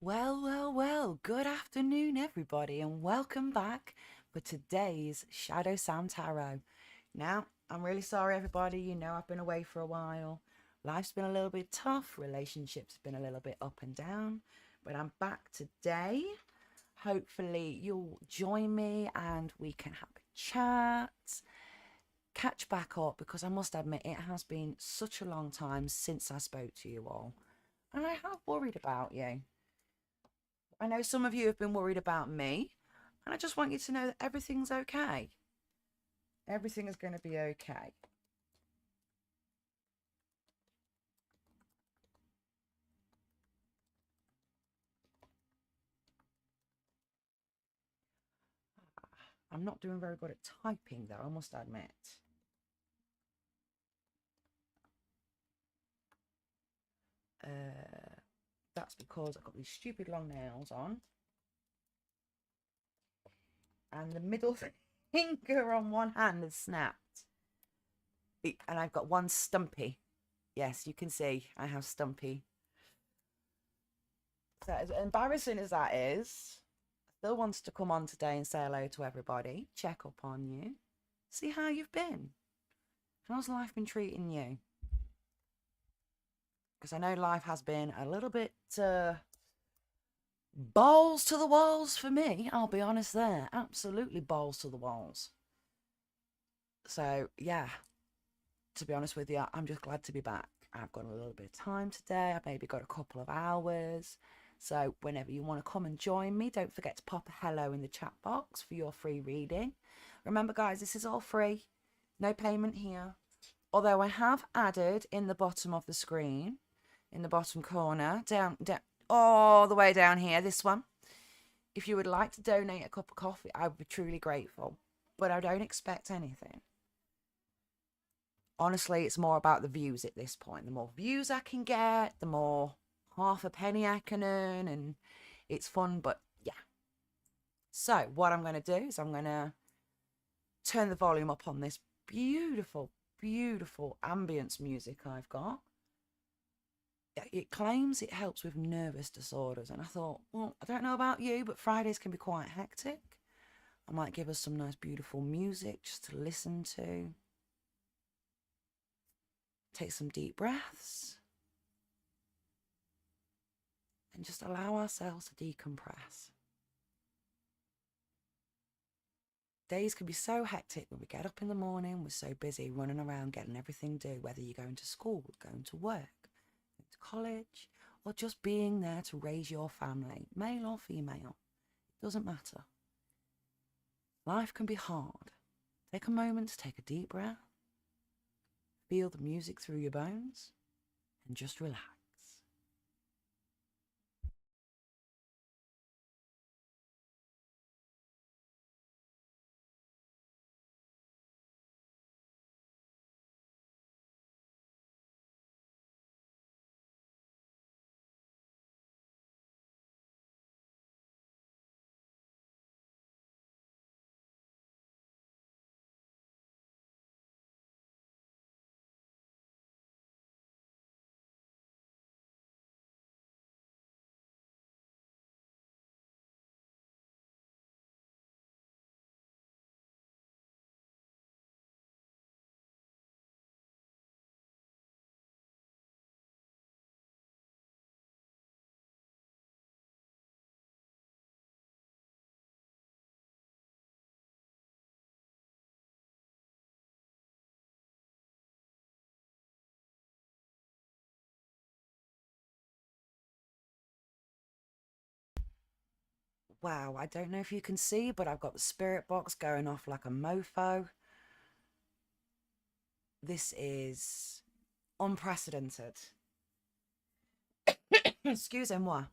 Well, good afternoon, everybody, and welcome back for today's Shadow Sam Tarot. Now, I'm really sorry, everybody. You know, I've been away for a while. Life's been a little bit tough, relationships have been a little bit up and down, but I'm back today. Hopefully, you'll join me and we can have a chat, catch back up because I must admit, it has been such a long time since I spoke to you all, and I have worried about you. I know some of you have been worried about me, and I just want you to know that everything's okay. Everything is going to be okay. I'm not doing very good at typing, though, I must admit. That's because I've got these stupid long nails on, and the middle finger on one hand has snapped. And I've got one stumpy. Yes, you can see I have stumpy. So, as embarrassing as that is, I still wants to come on today and say hello to everybody, check up on you, see how you've been. How's life been treating you? Because I know life has been a little bit balls to the walls for me. I'll be honest there. Absolutely balls to the walls. So, yeah, to be honest with you, I'm just glad to be back. I've got a little bit of time today. I've maybe got a couple of hours. So, whenever you want to come and join me, don't forget to pop a hello in the chat box for your free reading. Remember, guys, this is all free. No payment here. Although I have added in the bottom of the screen, in the bottom corner, down, all the way down here, this one. If you would like to donate a cup of coffee, I would be truly grateful. But I don't expect anything. Honestly, it's more about the views at this point. The more views I can get, the more half a penny I can earn, and it's fun, but yeah. So what I'm going to do is I'm going to turn the volume up on this beautiful, beautiful ambience music I've got. It claims it helps with nervous disorders, and I thought, well, I don't know about you, but Fridays can be quite hectic. I might give us some nice, beautiful music just to listen to. Take some deep breaths and just allow ourselves to decompress. Days can be so hectic when we get up in the morning, we're so busy running around getting everything done, whether you're going to school, going to work, going to college, or just being there to raise your family, male or female. It doesn't matter. Life can be hard. Take a moment to take a deep breath, feel the music through your bones, and just relax. Wow, I don't know if you can see, but I've got the spirit box going off like a mofo. This is unprecedented. Excusez-moi.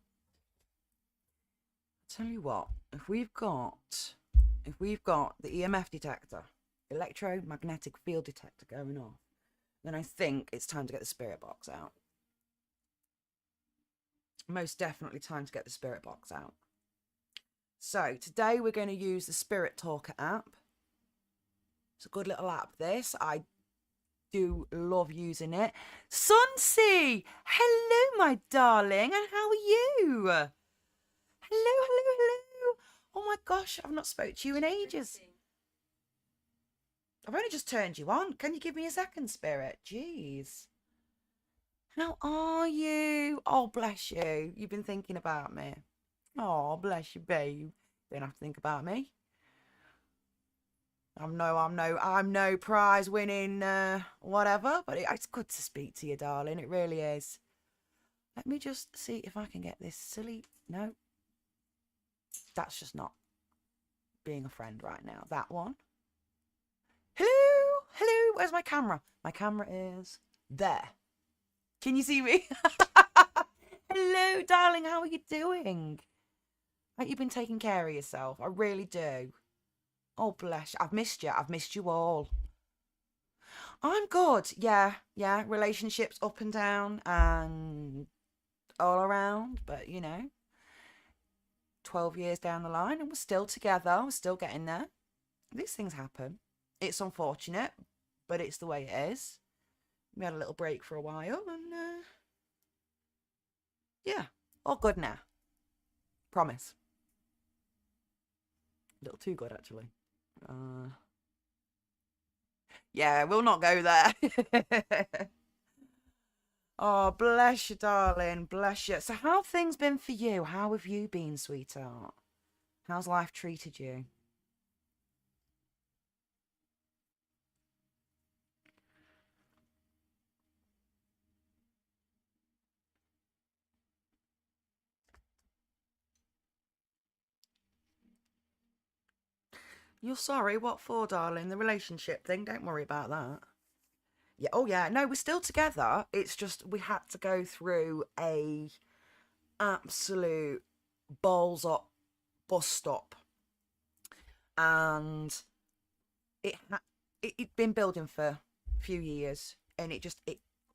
Tell you what, if we've got the EMF detector, electromagnetic field detector going off, then I think it's time to get the spirit box out. Most definitely time to get the spirit box out. So today we're going to use the Spirit Talker app. It's a good little app, this. I do love using it. Sunsea! Hello, my darling, and how are you? Hello, hello, hello. Oh my gosh, I've not spoke to you in ages. I've only just turned you on. Can you give me a second, Spirit? Jeez. How are you? Oh, bless you. You've been thinking about me. Oh, bless you, babe. Don't have to think about me. I'm no prize winning whatever, but it's good to speak to you, darling. It really is. Let me just see if I can get this silly. No, that's just not being a friend right now. That one. Hello, hello. Where's my camera? My camera is there. Can you see me? Hello, darling. How are you doing? Have you been taking care of yourself? I really do. Oh, bless you. I've missed you. I've missed you all. I'm good. Yeah, yeah. Relationships up and down and all around. But, 12 years down the line and we're still together. We're still getting there. These things happen. It's unfortunate, but it's the way it is. We had a little break for a while and, yeah, all good now. Promise. A little too good, actually. Yeah, we'll not go there. Oh, bless you, darling. Bless you. So how have things been for you? How have you been, sweetheart? How's life treated you? You're sorry? What for, darling? The relationship thing? Don't worry about that. Yeah. Oh, yeah. No, we're still together. It's just we had to go through a absolute balls up bus stop, and it'd been building for a few years, and it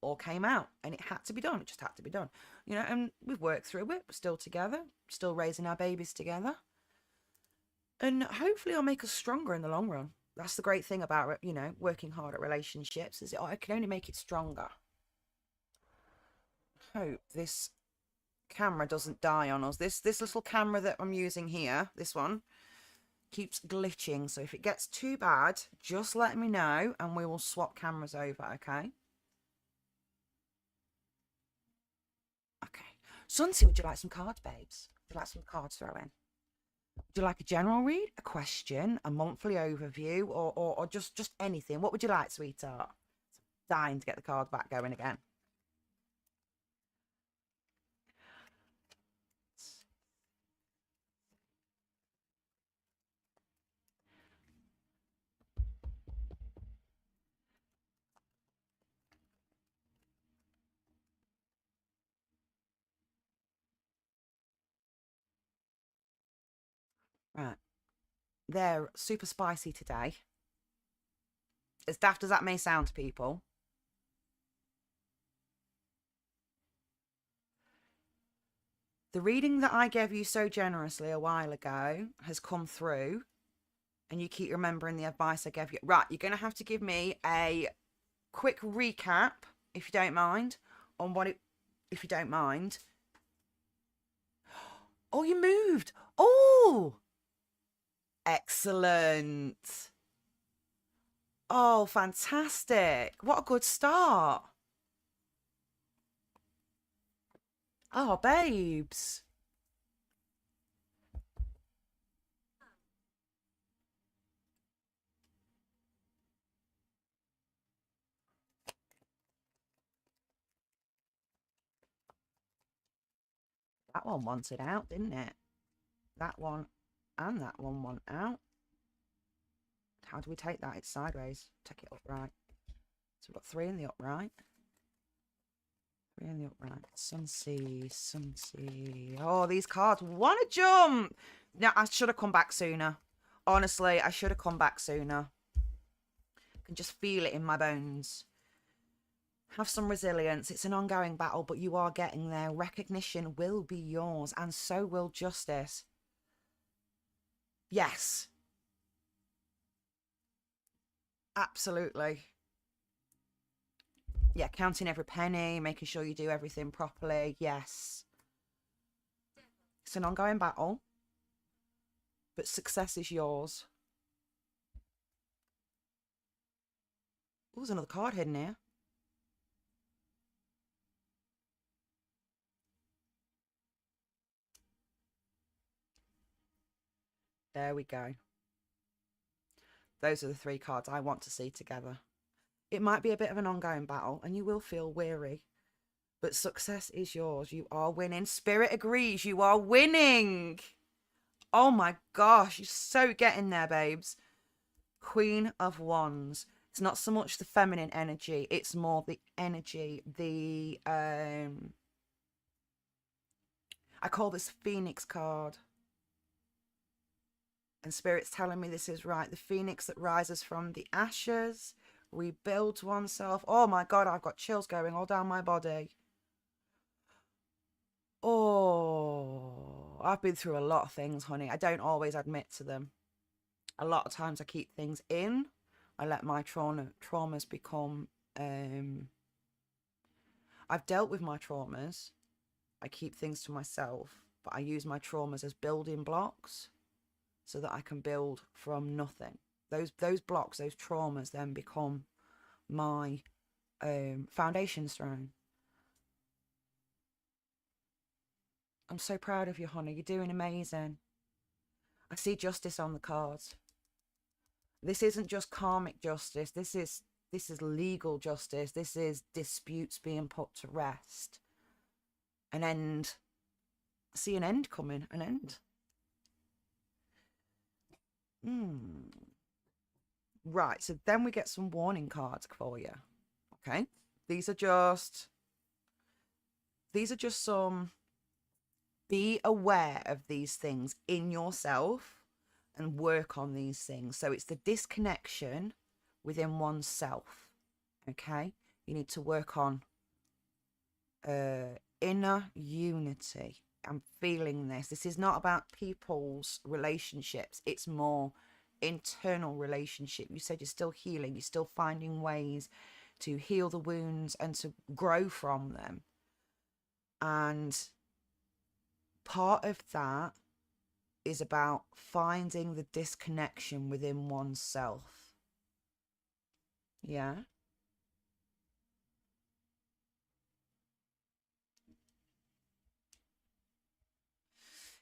all came out, and it had to be done. It just had to be done, And we've worked through it. We're still together, still raising our babies together, and hopefully, I'll make us stronger in the long run. That's the great thing about working hard at relationships is I can only make it stronger. Hope this camera doesn't die on us. This little camera that I'm using here, this one, keeps glitching. So if it gets too bad, just let me know and we will swap cameras over, okay? Okay. Sunsi, would you like some cards, babes? Would you like some cards throw in? Would you like a general read, a question, a monthly overview, or just anything? What would you like, sweetheart? Dying to get the card back going again. Right. They're super spicy today. As daft as that may sound to people. The reading that I gave you so generously a while ago has come through, and you keep remembering the advice I gave you. Right, you're going to have to give me a quick recap, if you don't mind, on if you don't mind. Oh, you moved. Oh, excellent. Oh, fantastic. What a good start. Oh, babes. That one wanted out, didn't it? That one and that one want out. How do we take that? It's sideways. Take it upright. So we've got 3 in the upright. 3 in the upright. Sunsea, Sunsea. Oh, these cards want to jump. Now, I should have come back sooner. Honestly, I should have come back sooner. I can just feel it in my bones. Have some resilience. It's an ongoing battle, but you are getting there. Recognition will be yours, and so will justice. Yes. Absolutely. Yeah, counting every penny, making sure you do everything properly. Yes. It's an ongoing battle, but success is yours. Oh, there's another card hidden here. There we go. Those are the 3 cards I want to see together. It might be a bit of an ongoing battle and you will feel weary, but success is yours. You are winning. Spirit agrees. You are winning. Oh my gosh, you're so getting there, babes. Queen of Wands. It's not so much the feminine energy. It's more the energy, I call this Phoenix card. And Spirit's telling me this is right. The phoenix that rises from the ashes, rebuilds oneself. Oh my God, I've got chills going all down my body. Oh, I've been through a lot of things, honey. I don't always admit to them. A lot of times I keep things in. I let my traumas become... I've dealt with my traumas. I keep things to myself, but I use my traumas as building blocks so that I can build from nothing. Those blocks, those traumas then become my foundation stone. I'm so proud of you, honey. You're doing amazing. I see justice on the cards. This isn't just karmic justice. This is legal justice. This is disputes being put to rest. An end. I see an end coming. An end. Right, so then we get some warning cards for you. Okay, these are just some... Be aware of these things in yourself and work on these things. So it's the disconnection within oneself. Okay, you need to work on inner unity. I'm feeling this. This is not about people's relationships. It's more internal relationship. You said you're still healing. You're still finding ways to heal the wounds and to grow from them. And part of that is about finding the disconnection within oneself. Yeah.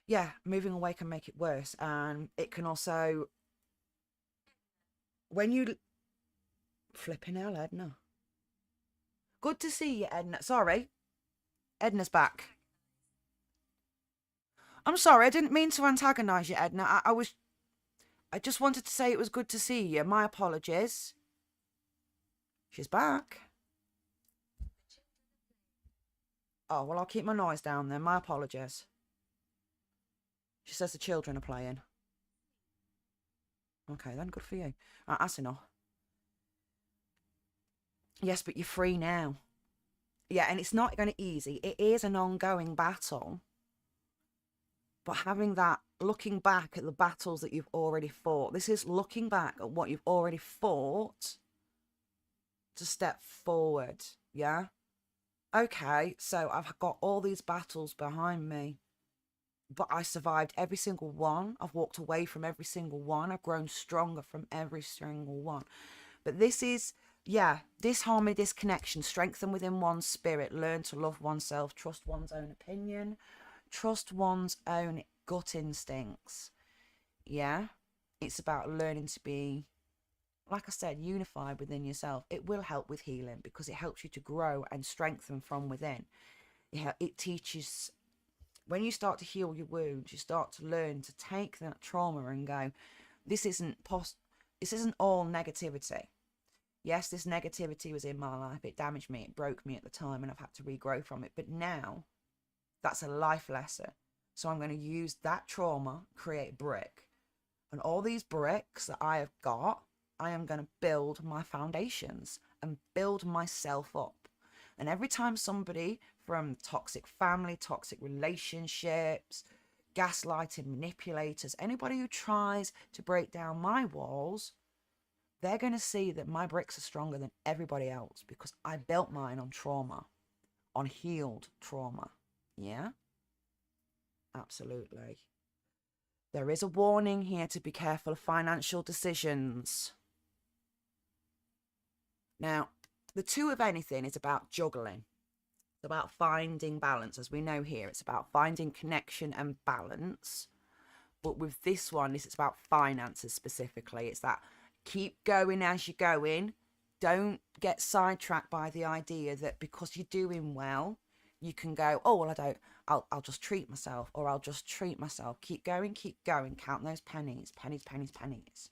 Yeah, moving away can make it worse. And it can also... When you... Flipping hell, Edna. Good to see you, Edna. Sorry. Edna's back. I'm sorry, I didn't mean to antagonise you, Edna. I just wanted to say it was good to see you. My apologies. She's back. Oh, well, I'll keep my noise down then. My apologies. She says the children are playing. Okay, then, good for you. Right, that's enough. Yes, but you're free now. Yeah, and it's not going to be easy. It is an ongoing battle. But having that, looking back at the battles that you've already fought, this is looking back at what you've already fought to step forward, yeah? Okay, so I've got all these battles behind me, but I survived every single one. I've walked away from every single one. I've grown stronger from every single one. But this is, yeah, disharmony, disconnection, strengthen within one's spirit, learn to love oneself, trust one's own opinion, trust one's own gut instincts. Yeah, it's about learning to be, like I said, unified within yourself. It will help with healing because it helps you to grow and strengthen from within. It teaches, when you start to heal your wounds, you start to learn to take that trauma and go, this isn't all negativity. Yes, this negativity was in my life. It damaged me. It broke me at the time and I've had to regrow from it. But now that's a life lesson. So I'm going to use that trauma, create brick. And all these bricks that I have got, I am going to build my foundations and build myself up. And every time somebody from toxic family, toxic relationships, gaslighting, manipulators, anybody who tries to break down my walls, they're going to see that my bricks are stronger than everybody else because I built mine on trauma, on healed trauma. Yeah? Absolutely. There is a warning here to be careful of financial decisions. Now, the Two of Anything is about juggling. It's about finding balance. As we know here, it's about finding connection and balance. But with this one, it's about finances specifically. It's that keep going as you're going. Don't get sidetracked by the idea that because you're doing well, you can go, oh, well, I'll just treat myself, or I'll just treat myself. Keep going, count those pennies, pennies, pennies, pennies.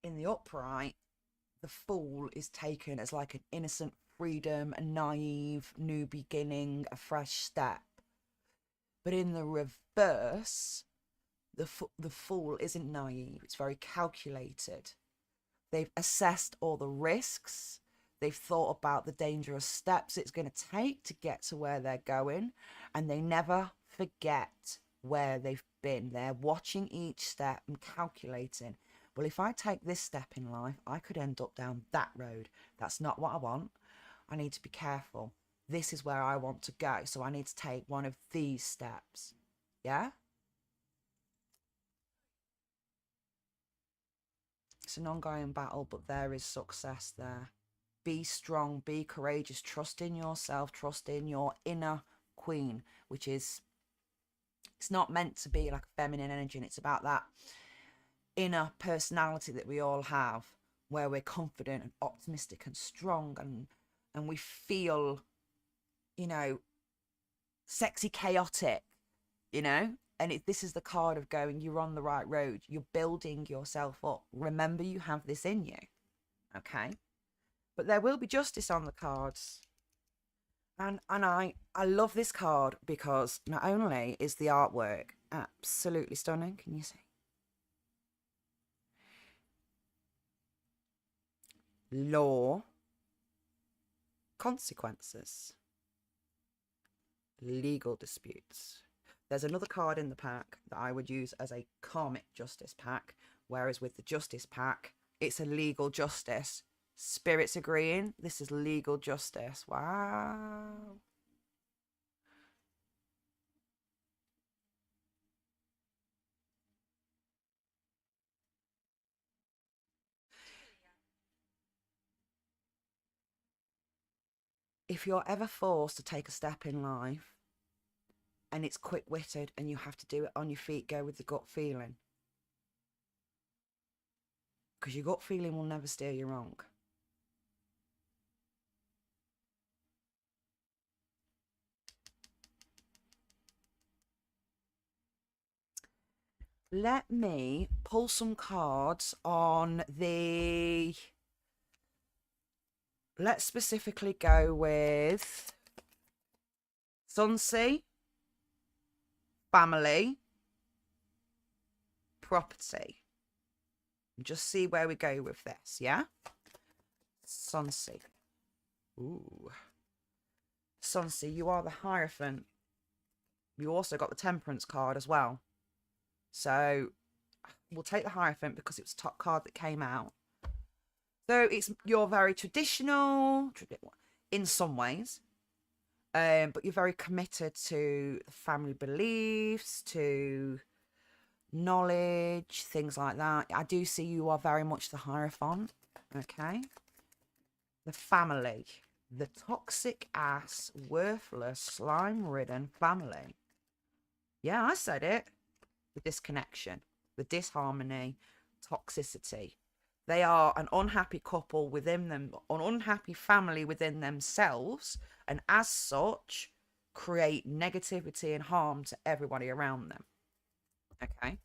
In the upright, the Fool is taken as like an innocent freedom, a naive new beginning, a fresh step. But in the reverse, the Fool isn't naive. It's very calculated. They've assessed all the risks. They've thought about the dangerous steps it's going to take to get to where they're going. And they never forget where they've been. They're watching each step and calculating. Well, if I take this step in life, I could end up down that road. That's not what I want. I need to be careful. This is where I want to go. So I need to take one of these steps. Yeah? It's an ongoing battle, but there is success there. Be strong, be courageous, trust in yourself, trust in your inner queen, which is, it's not meant to be like a feminine energy, and it's about that inner personality that we all have, where we're confident and optimistic and strong, and we feel, you know, sexy, chaotic, you know. And this is the card of going, you're on the right road, you're building yourself up. Remember, you have this in you. Okay, but there will be justice on the cards. And I love this card because not only is the artwork absolutely stunning, can you see? Law, consequences, legal disputes. There's another card in the pack that I would use as a karmic justice pack, whereas with the justice pack, it's a legal justice. Spirits agreeing, this is legal justice. Wow. If you're ever forced to take a step in life and it's quick-witted and you have to do it on your feet, go with the gut feeling. Because your gut feeling will never steer you wrong. Let me pull some cards on the... Let's specifically go with Sun-C, family, property. Just see where we go with this, yeah? Sun-C. Ooh. Sun-C, you are the Hierophant. You also got the Temperance card as well. So we'll take the Hierophant because it was the top card that came out. So you're very traditional in some ways, but you're very committed to family beliefs, to knowledge, things like that. I do see you are very much the Hierophant. Okay. The family, the toxic ass, worthless, slime-ridden family. Yeah, I said it. The disconnection, the disharmony, toxicity. They are an unhappy couple within them, an unhappy family within themselves, and as such, create negativity and harm to everybody around them. Okay.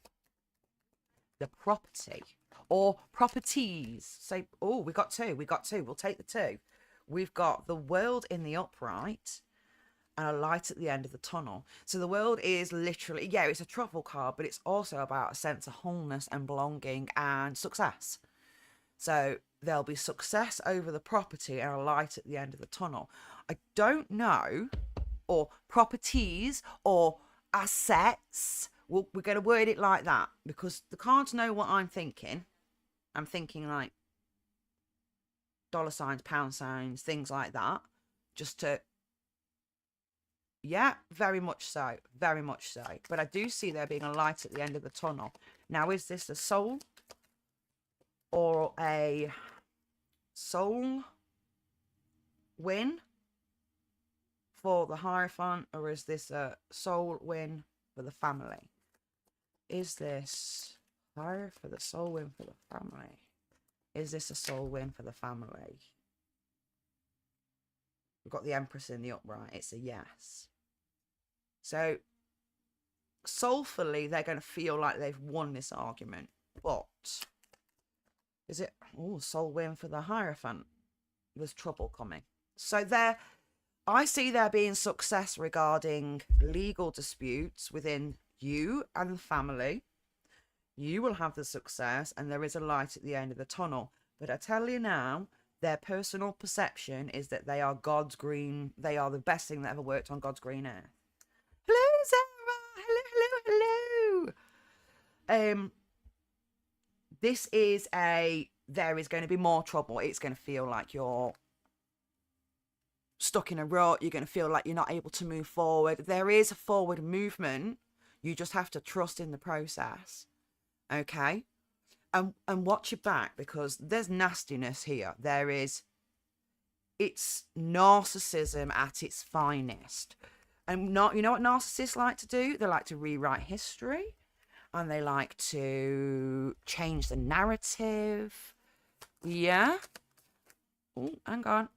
The property or properties. Say, oh, we got two. We'll take the two. We've got the World in the upright and a light at the end of the tunnel. So the World is literally, yeah, it's a truffle card, but it's also about a sense of wholeness and belonging and success. So there'll be success over the property and a light at the end of the tunnel. I don't know, or properties or assets, Well, we're going to word it like that because the cards know what I'm thinking. I'm thinking like dollar signs, pound signs, things like that. Just to, yeah, very much so. Very much so. But I do see there being a light at the end of the tunnel. Now, is this a soul or a soul win for the Hierophant, or is this a soul win for the family? Is this fire for the soul win for the family? Is this a soul win for the family? We've got the Empress in the upright. It's a yes. So, soulfully, they're going to feel like they've won this argument. But, is it... Oh, soul win for the Hierophant. There's trouble coming. So, I see there being success regarding legal disputes within you and the family. You will have the success, and there is a light at the end of the tunnel. But I tell you now, their personal perception is that they are God's green. They are the best thing that ever worked on God's green earth. Hello, Sarah. Hello, hello, hello. This is there is going to be more trouble. It's going to feel like you're stuck in a rut. You're going to feel like you're not able to move forward. There is a forward movement. You just have to trust in the process. Okay? And watch your back, because there's nastiness here. It's narcissism at its finest. And you know what narcissists like to do? They like to rewrite history, and they like to change the narrative. Yeah? Oh, hang on.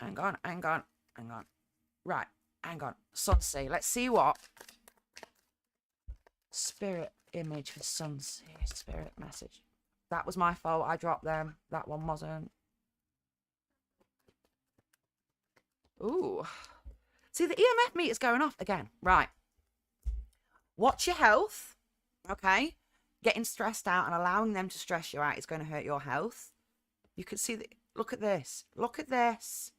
Right, hang on. Sunsea. Let's see what spirit image for Sunsea. Spirit message. That was my fault. I dropped them. That one wasn't. Ooh. See, the EMF meter's going off again. Right. Watch your health. Okay. Getting stressed out and allowing them to stress you out is going to hurt your health. You can see that. Look at this. Look at this.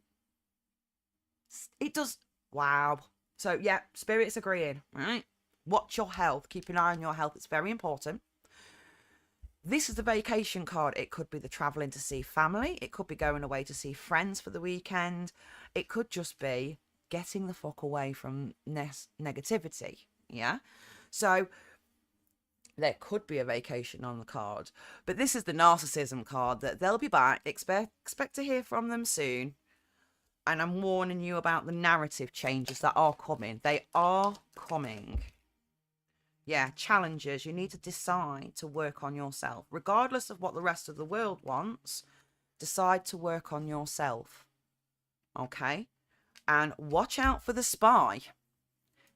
It does. Wow. So, yeah, spirit's agreeing. Right. Watch your health. Keep an eye on your health. It's very important. This is the vacation card. It could be the traveling to see family. It could be going away to see friends for the weekend. It could just be getting the fuck away from negativity. Yeah. So there could be a vacation on the card. But this is the narcissism card, that they'll be back. Expect to hear from them soon. And I'm warning you about the narrative changes that are coming. They are coming. Yeah, challenges. You need to decide to work on yourself. Regardless of what the rest of the world wants, decide to work on yourself. Okay? And watch out for the spy.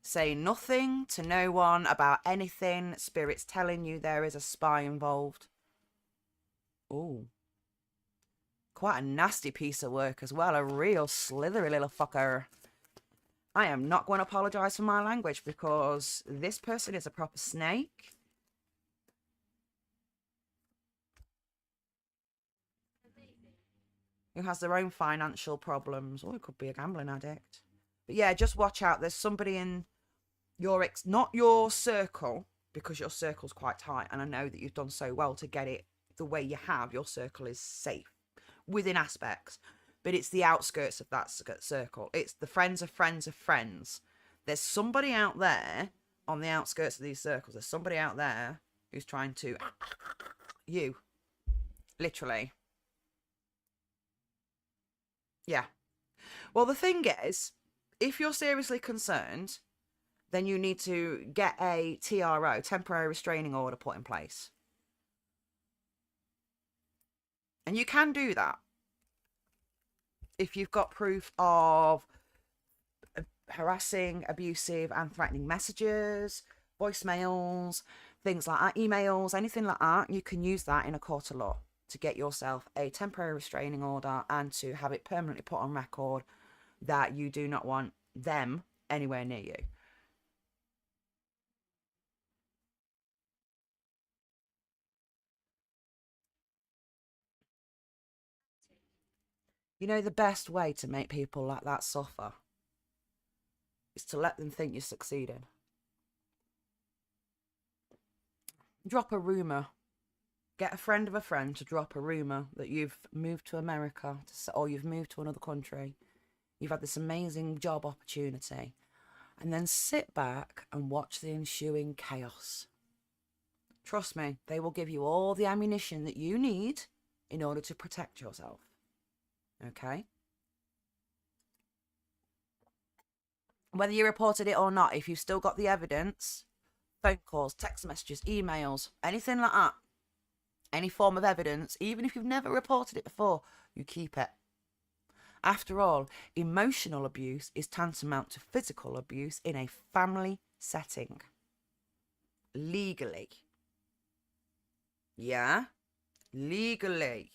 Say nothing to no one about anything. Spirit's telling you there is a spy involved. Ooh. Quite a nasty piece of work as well. A real slithery little fucker. I am not going to apologise for my language, because this person is a proper snake. Who has their own financial problems. Or it could be a gambling addict. But yeah, just watch out. There's somebody in your not your circle, because your circle's quite tight. And I know that you've done so well to get it the way you have. Your circle is safe within aspects. But it's the outskirts of that circle. It's the friends of friends of friends. There's somebody out there on the outskirts of these circles. There's somebody out there who's trying to... You. Literally. Yeah. Well, the thing is, if you're seriously concerned, then you need to get a TRO, temporary restraining order, put in place. And you can do that if you've got proof of harassing, abusive and threatening messages, voicemails, things like that, emails, anything like that. You can use that in a court of law to get yourself a temporary restraining order and to have it permanently put on record that you do not want them anywhere near you. You know, the best way to make people like that suffer is to let them think you're succeeding. Drop a rumour. Get a friend of a friend to drop a rumour that you've moved to America or you've moved to another country. You've had this amazing job opportunity. And then sit back and watch the ensuing chaos. Trust me, they will give you all the ammunition that you need in order to protect yourself. Okay? Whether you reported it or not, if you've still got the evidence, phone calls, text messages, emails, anything like that, any form of evidence, even if you've never reported it before, you keep it. After all, emotional abuse is tantamount to physical abuse in a family setting. Legally. Yeah? Legally.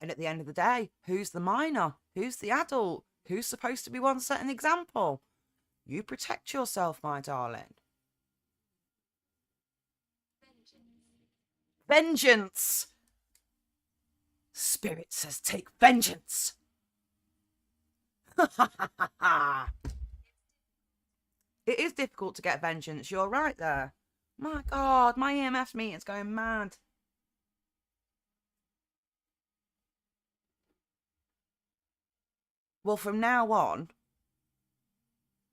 And at the end of the day, who's the minor? Who's the adult? Who's supposed to be one setting the example? You protect yourself, my darling. Vengeance! Spirit says take vengeance. It is difficult to get vengeance. You're right there. My God, my EMF meter's going mad. Well, from now on,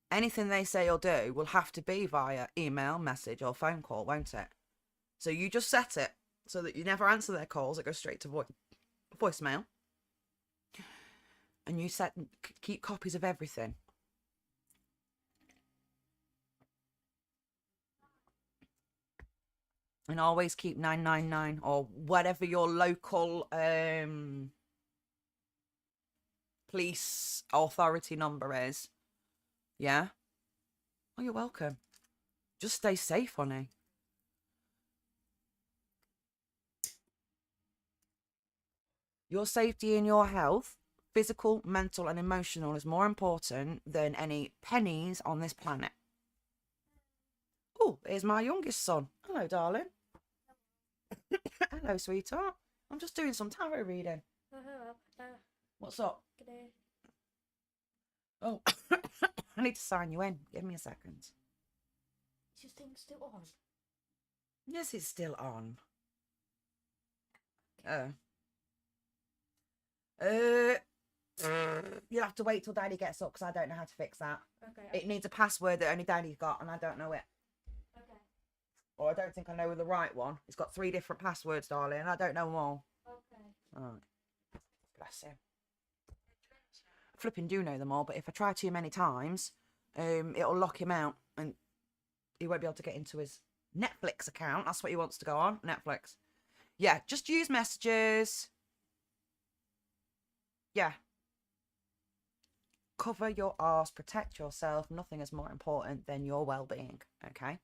anything they say or do will have to be via email, message, or phone call, won't it? So you just set it so that you never answer their calls. It goes straight to voicemail. And you keep copies of everything. And always keep 999 or whatever your local police authority number is. Yeah? Oh, you're welcome. Just stay safe, honey. Your safety and your health, physical, mental, and emotional, is more important than any pennies on this planet. Oh, here's my youngest son. Hello, darling. Hello, sweetheart. I'm just doing some tarot reading. What's up? G'day. Oh, I need to sign you in. Give me a second. Is your thing still on? Yes, it's still on. You'll have to wait till Daddy gets up because I don't know how to fix that. Okay. It needs a password that only Daddy's got and I don't know it. Okay. Or I don't think I know the right one. It's got 3 different passwords, darling, and I don't know them all. Okay. Alright. Bless him. I flipping do know them all, but if I try too many times, it'll lock him out and he won't be able to get into his Netflix account. That's what he wants to go on. Netflix. Yeah, just use messages. Yeah. Cover your arse, protect yourself. Nothing is more important than your well-being, okay?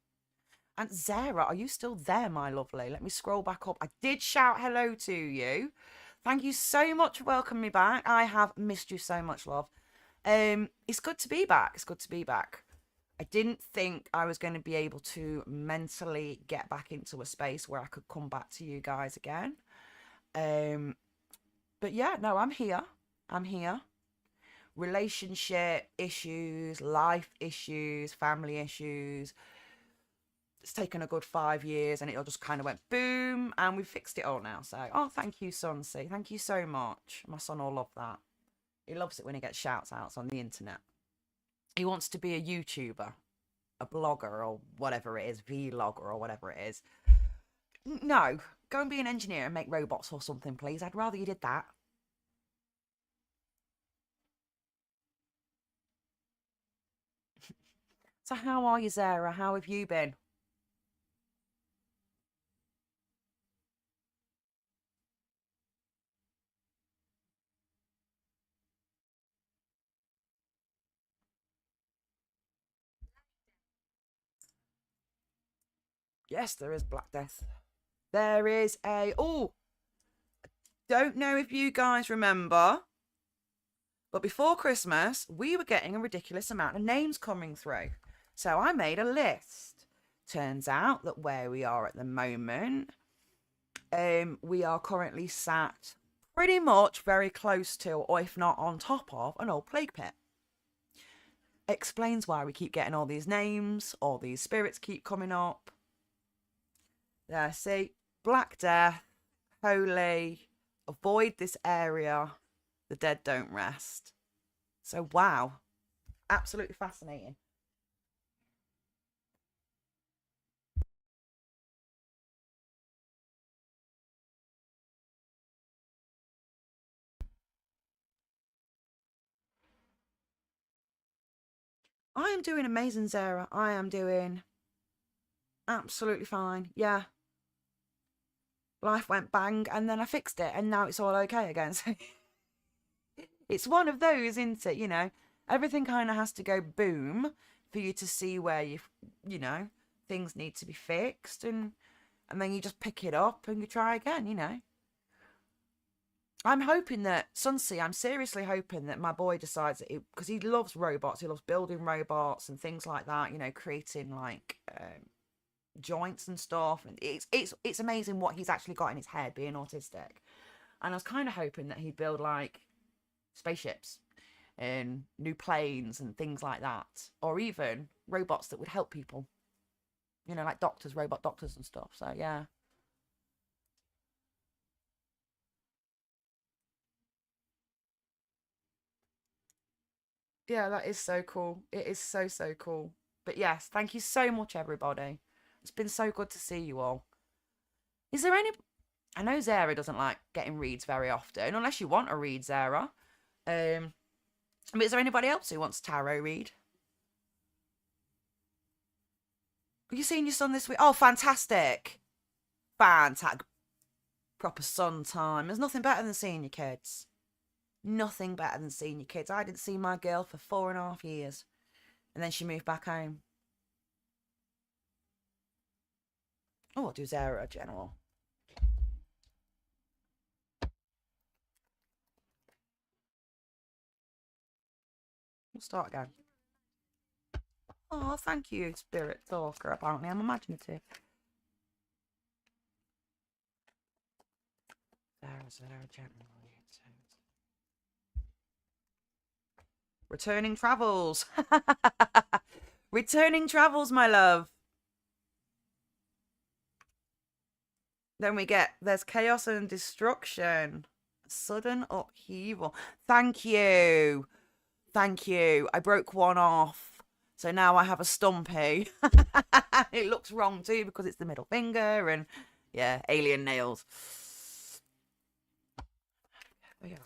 And Zara, are you still there, my lovely? Let me scroll back up. I did shout hello to you. Thank you so much for welcoming me back. I have missed you so much, love. It's good to be back. It's good to be back. I didn't think I was going to be able to mentally get back into a space where I could come back to you guys again. But yeah, no, I'm here. I'm here. Relationship issues, life issues, family issues. It's taken a good 5 years and it all just kind of went boom and we fixed it all now. So, oh, thank you, Sunsy. Thank you so much. My son will love that. He loves it when he gets shouts outs on the internet. He wants to be a YouTuber, a blogger or whatever it is, vlogger or whatever it is. No, go and be an engineer and make robots or something, please. I'd rather you did that. So how are you, Zara? How have you been? Yes, there is Black Death. There is a... Oh, don't know if you guys remember, but before Christmas, we were getting a ridiculous amount of names coming through. So I made a list. Turns out that where we are at the moment, we are currently sat pretty much very close to, or if not on top of, an old plague pit. Explains why we keep getting all these names, all these spirits keep coming up. There, see? Black Death, holy, avoid this area, the dead don't rest. So, wow. Absolutely fascinating. I am doing amazing, Sarah. I am doing absolutely fine. Yeah. Life went bang and then I fixed it and now it's all okay again. So it's one of those, isn't it? You know, everything kind of has to go boom for you to see where you know, things need to be fixed and then you just pick it up and you try again, you know. I'm hoping that Sunsea, I'm seriously hoping that my boy decides that because he loves robots, he loves building robots and things like that, you know, creating like joints and stuff, and it's amazing what he's actually got in his head being autistic. And I was kind of hoping that he'd build like spaceships and new planes and things like that, or even robots that would help people, you know, like doctors, robot doctors and stuff. So yeah. Yeah, that is so cool. It is so, so cool. But yes, thank you so much, everybody. It's been so good to see you all. Is there any... I know Zara doesn't like getting reads very often, unless you want a read, Zara. But is there anybody else who wants tarot read? Have you seen your son this week? Oh, fantastic. Fantastic. Proper sun time. There's nothing better than seeing your kids. Nothing better than seeing your kids. I didn't see my girl for 4.5 years. And then she moved back home. Oh, I'll do Zara General. We'll start again. Oh, thank you, Spirit Talker. Apparently, I'm imaginative. Zara General. Returning Travels. Returning Travels, my love. Then we get, there's chaos and destruction. Sudden upheaval. Thank you. Thank you. I broke one off. So now I have a stumpy. It looks wrong too because it's the middle finger and yeah, alien nails. There we are.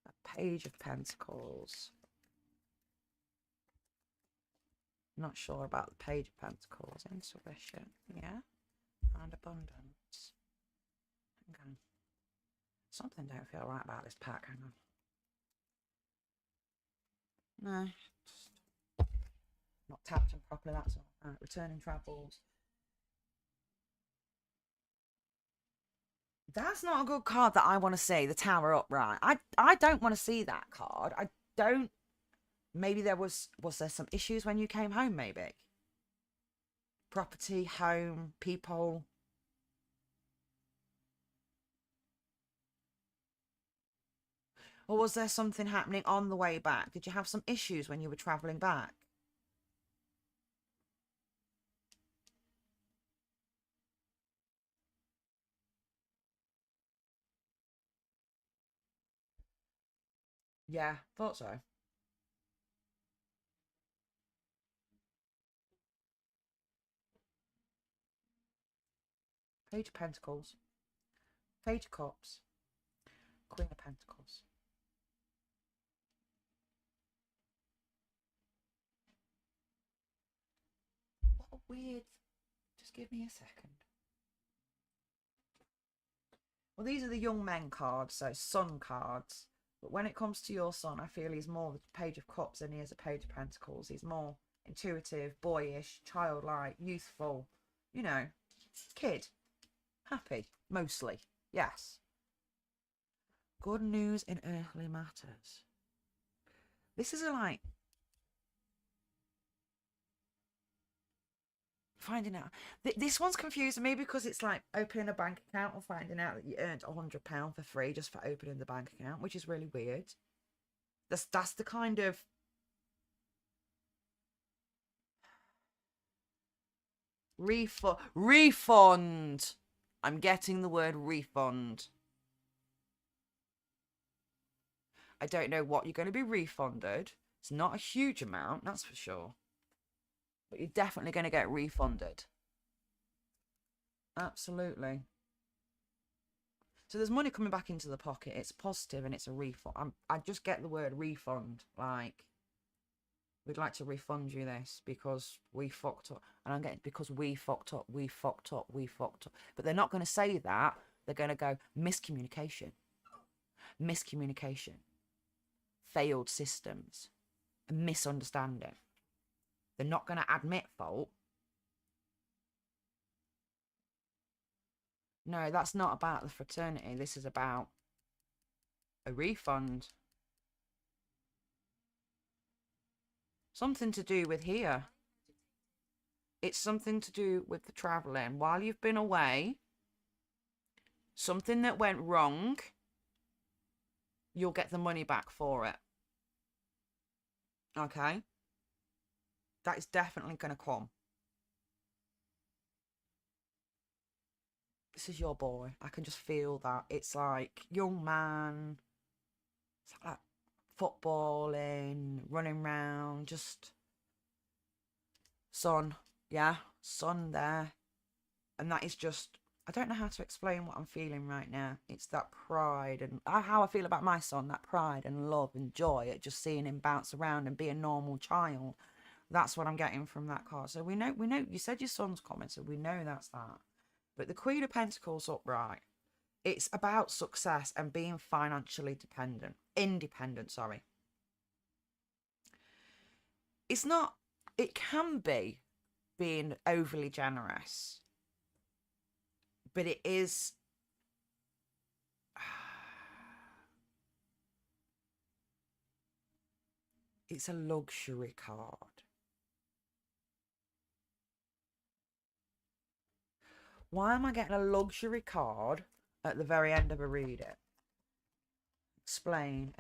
A Page of Pentacles. Not sure about the Page of Pentacles. Intuition. Yeah. And abundance. Hang on. Something don't feel right about this pack. Hang on. No. Not tapped them properly, that's all. Right, Returning Travels. That's not a good card that I want to see. The Tower Upright. I don't want to see that card. I don't. Maybe there was there some issues when you came home, maybe? Property, home, people. Or was there something happening on the way back? Did you have some issues when you were travelling back? Yeah, thought so. Page of Pentacles. Page of Cups. Queen of Pentacles. What a weird... Just give me a second. Well, these are the young men cards, so son cards. But when it comes to your son, I feel he's more the Page of Cups than he is a Page of Pentacles. He's more intuitive, boyish, childlike, youthful, you know, kid. Happy, mostly. Yes. Good news in earthly matters. This is a like finding out. This one's confusing me because it's like opening a bank account or finding out that you earned £100 for free just for opening the bank account, which is really weird. That's the kind of... Refund. I'm getting the word refund. I don't know what you're going to be refunded. It's not a huge amount, that's for sure. But you're definitely going to get refunded. Absolutely. So there's money coming back into the pocket. It's positive and it's a refund. I just get the word refund. Like, we'd like to refund you this because we fucked up. And I'm getting because we fucked up, we fucked up, we fucked up. But they're not going to say that. They're going to go miscommunication. Miscommunication. Failed systems. A misunderstanding. They're not going to admit fault. No, that's not about the fraternity. This is about a refund. Something to do with here. It's something to do with the travelling. While you've been away, something that went wrong, you'll get the money back for it. Okay? That is definitely going to come. This is your boy. I can just feel that. It's like young man. It's like footballing, running around, just son. Yeah, son there. And that is just, I don't know how to explain what I'm feeling right now. It's that pride and how I feel about my son, that pride and love and joy at just seeing him bounce around and be a normal child. That's what I'm getting from that card. So we know, you said your son's coming, so we know that's that. But the Queen of Pentacles upright, it's about success and being financially independent, sorry. It's not, it can be being overly generous, but it is, it's a luxury card. Why am I getting a luxury card at the very end of a reading? Explain.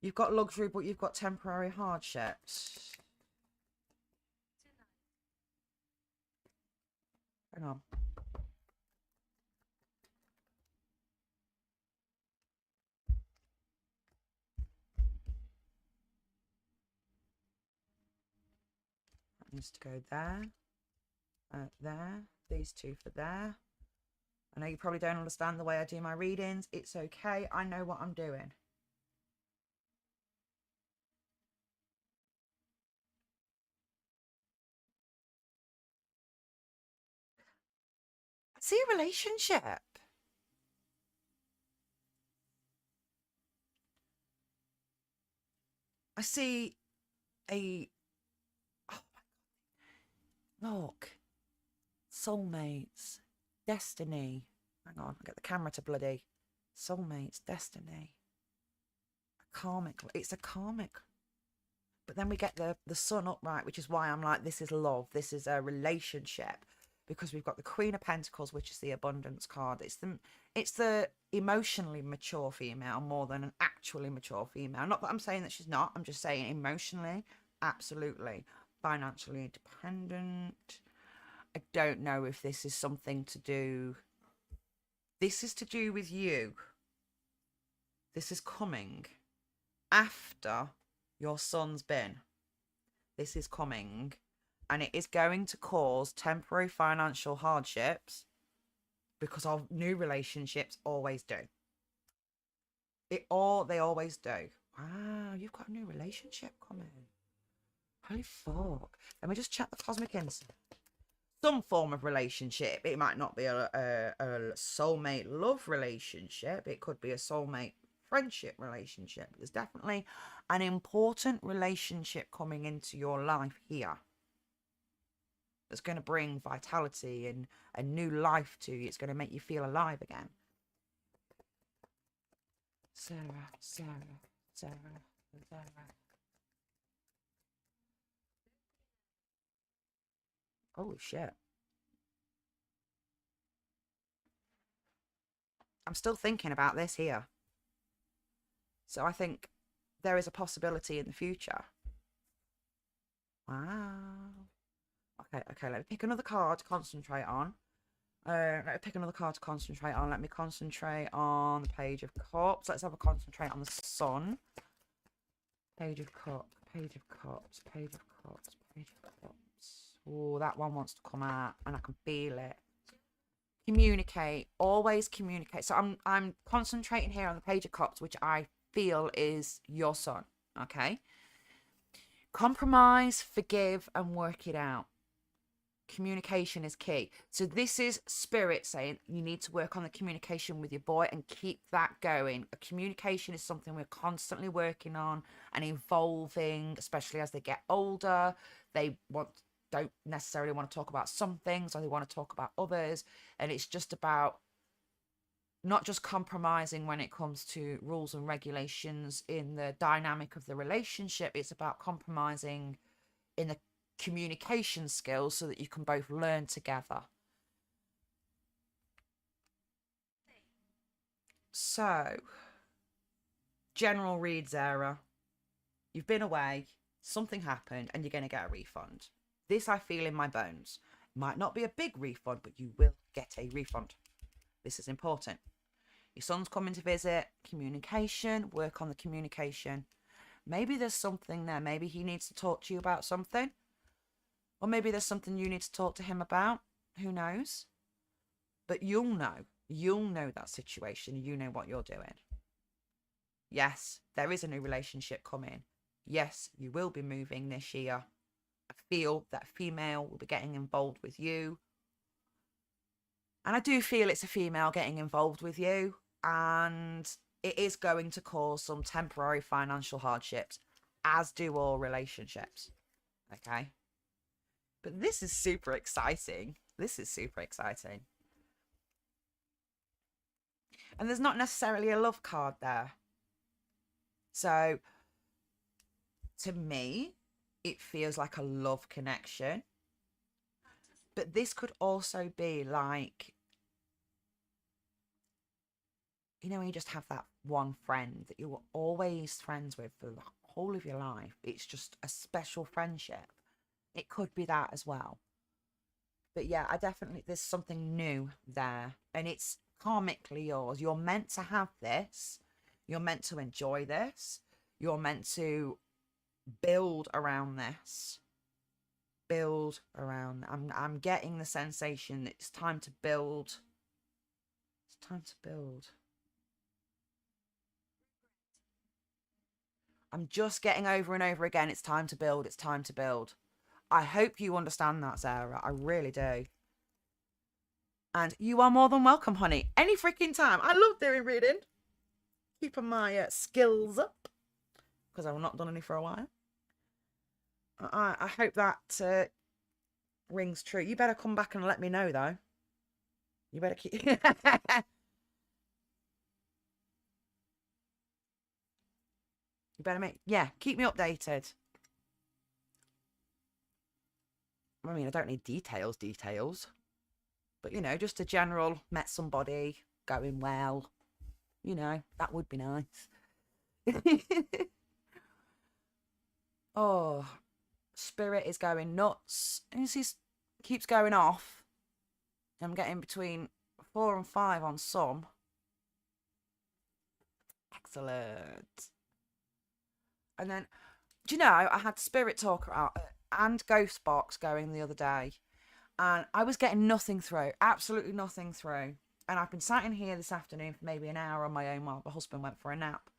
You've got luxury, but you've got temporary hardships. Hang on. That needs to go there. There. These two for there. I know you probably don't understand the way I do my readings. It's okay. I know what I'm doing. I see a relationship. I see a... Oh my God. Look. Soulmates. Destiny. Hang on, I'll get the camera to bloody. Soulmates, destiny. A karmic. It's a karmic. But then we get the sun upright, which is why I'm like, this is love. This is a relationship. Because we've got the Queen of Pentacles, which is the abundance card. It's the emotionally mature female more than an actually mature female. Not that I'm saying that she's not. I'm just saying emotionally, absolutely. Financially independent. I don't know if this is something to do... This is to do with you. This is coming after your son's been. This is coming. And it is going to cause temporary financial hardships because of new relationships always do. They always do. Wow, you've got a new relationship coming. Holy fuck. Let me just check the cosmic insight. Some form of relationship. It might not be a soulmate love relationship. It could be a soulmate friendship relationship. There's definitely an important relationship coming into your life here. That's going to bring vitality and a new life to you. It's going to make you feel alive again. Sarah. Holy shit. I'm still thinking about this here. So I think there is a possibility in the future. Wow. Okay, let me pick another card to concentrate on. Let me pick another card to concentrate on. Let me concentrate on the Page of Cups. Let's have a concentrate on the Sun. Page of Cups, Page of Cups, Page of Cups, Page of Cups. Oh, that one wants to come out, and I can feel it. Communicate. Always communicate. So I'm concentrating here on the Page of Cups, which I feel is your Sun. Okay. Compromise, forgive, and work it out. Communication is key. So this is Spirit saying you need to work on the communication with your boy and keep that going. Communication is something we're constantly working on and evolving, especially as they get older. They don't necessarily want to talk about some things, or they want to talk about others. And it's just about not just compromising when it comes to rules and regulations in the dynamic of the relationship. It's about compromising in the communication skills so that you can both learn together. So, general read, Zara. You've been away, something happened, and you're going to get a refund. This I feel in my bones. Might not be a big refund, but you will get a refund. This is important. Your son's coming to visit. Communication, work on the communication. Maybe there's something there. Maybe he needs to talk to you about something. Or maybe there's something you need to talk to him about. Who knows? But you'll know. You'll know that situation. You know what you're doing. Yes, there is a new relationship coming. Yes, you will be moving this year. I feel that a female will be getting involved with you. And I do feel it's a female getting involved with you. And it is going to cause some temporary financial hardships, as do all relationships. Okay? But this is super exciting. This is super exciting. And there's not necessarily a love card there. So, to me, it feels like a love connection. But this could also be like, you know, when you just have that one friend that you were always friends with for the whole of your life. It's just a special friendship. It could be that as well. But yeah, there's something new there. And it's karmically yours. You're meant to have this. You're meant to enjoy this. You're meant to build around this. Build around. I'm getting the sensation that it's time to build. It's time to build. I'm just getting over and over again. It's time to build. It's time to build. I hope you understand that, Sarah. I really do. And you are more than welcome, honey. Any freaking time. I love doing reading. Keeping my skills up. Because I've not done any for a while. I hope that rings true. You better come back and let me know, though. You better keep... You better keep me updated. I mean, I don't need details. But, you know, just a general, met somebody, going well. You know, that would be nice. Oh, Spirit is going nuts. And he keeps going off. I'm getting between 4 and 5 on some. Excellent. And then, do you know, I had Spirit Talker out and Ghost Box going the other day. And I was getting nothing through. Absolutely nothing through. And I've been sat in here this afternoon for maybe an hour on my own while my husband went for a nap.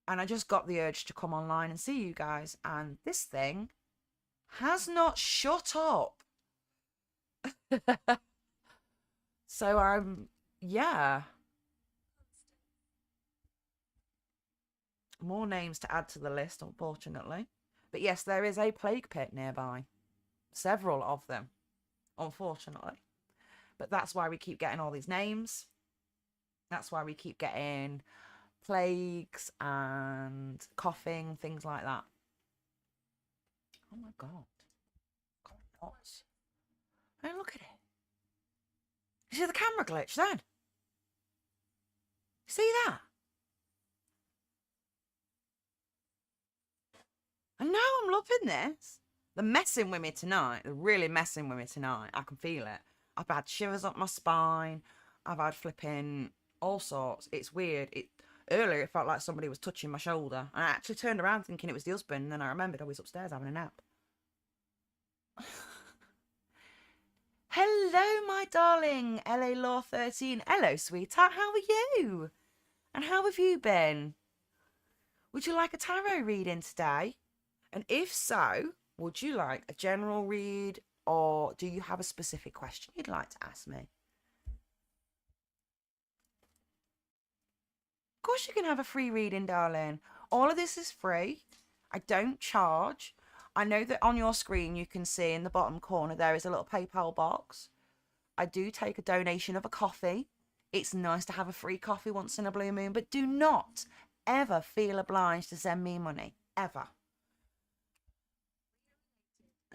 And I just got the urge to come online and see you guys. And this thing has not shut up. So yeah. More names to add to the list, unfortunately. But yes, there is a plague pit nearby. Several of them, unfortunately. But that's why we keep getting all these names. That's why we keep getting plagues and coughing, things like that. Oh my God. God nuts. Hey, look at it. You see the camera glitch then? See that? And now I'm loving this. They're messing with me tonight. They're really messing with me tonight. I can feel it. I've had shivers up my spine. I've had flipping all sorts. It's weird. Earlier it felt like somebody was touching my shoulder. And I actually turned around thinking it was the husband. And then I remembered I was upstairs having a nap. Hello, my darling LA Law 13. Hello, sweetheart. How are you? And how have you been? Would you like a tarot reading today? And if so, would you like a general read, or do you have a specific question you'd like to ask me? Of course you can have a free reading, darling. All of this is free. I don't charge. I know that on your screen you can see in the bottom corner there is a little PayPal box. I do take a donation of a coffee. It's nice to have a free coffee once in a blue moon, but do not ever feel obliged to send me money. Ever.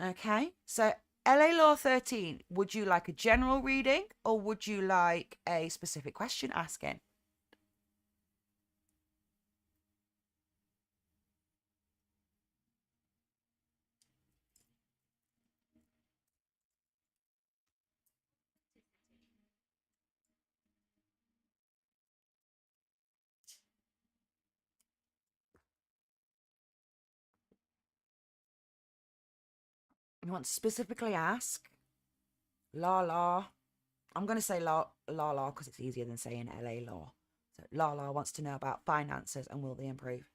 Okay, so LA Law 13, would you like a general reading or would you like a specific question asking? You want to specifically ask? La. I'm going to say la because it's easier than saying LA Law. So La wants to know about finances and will they improve?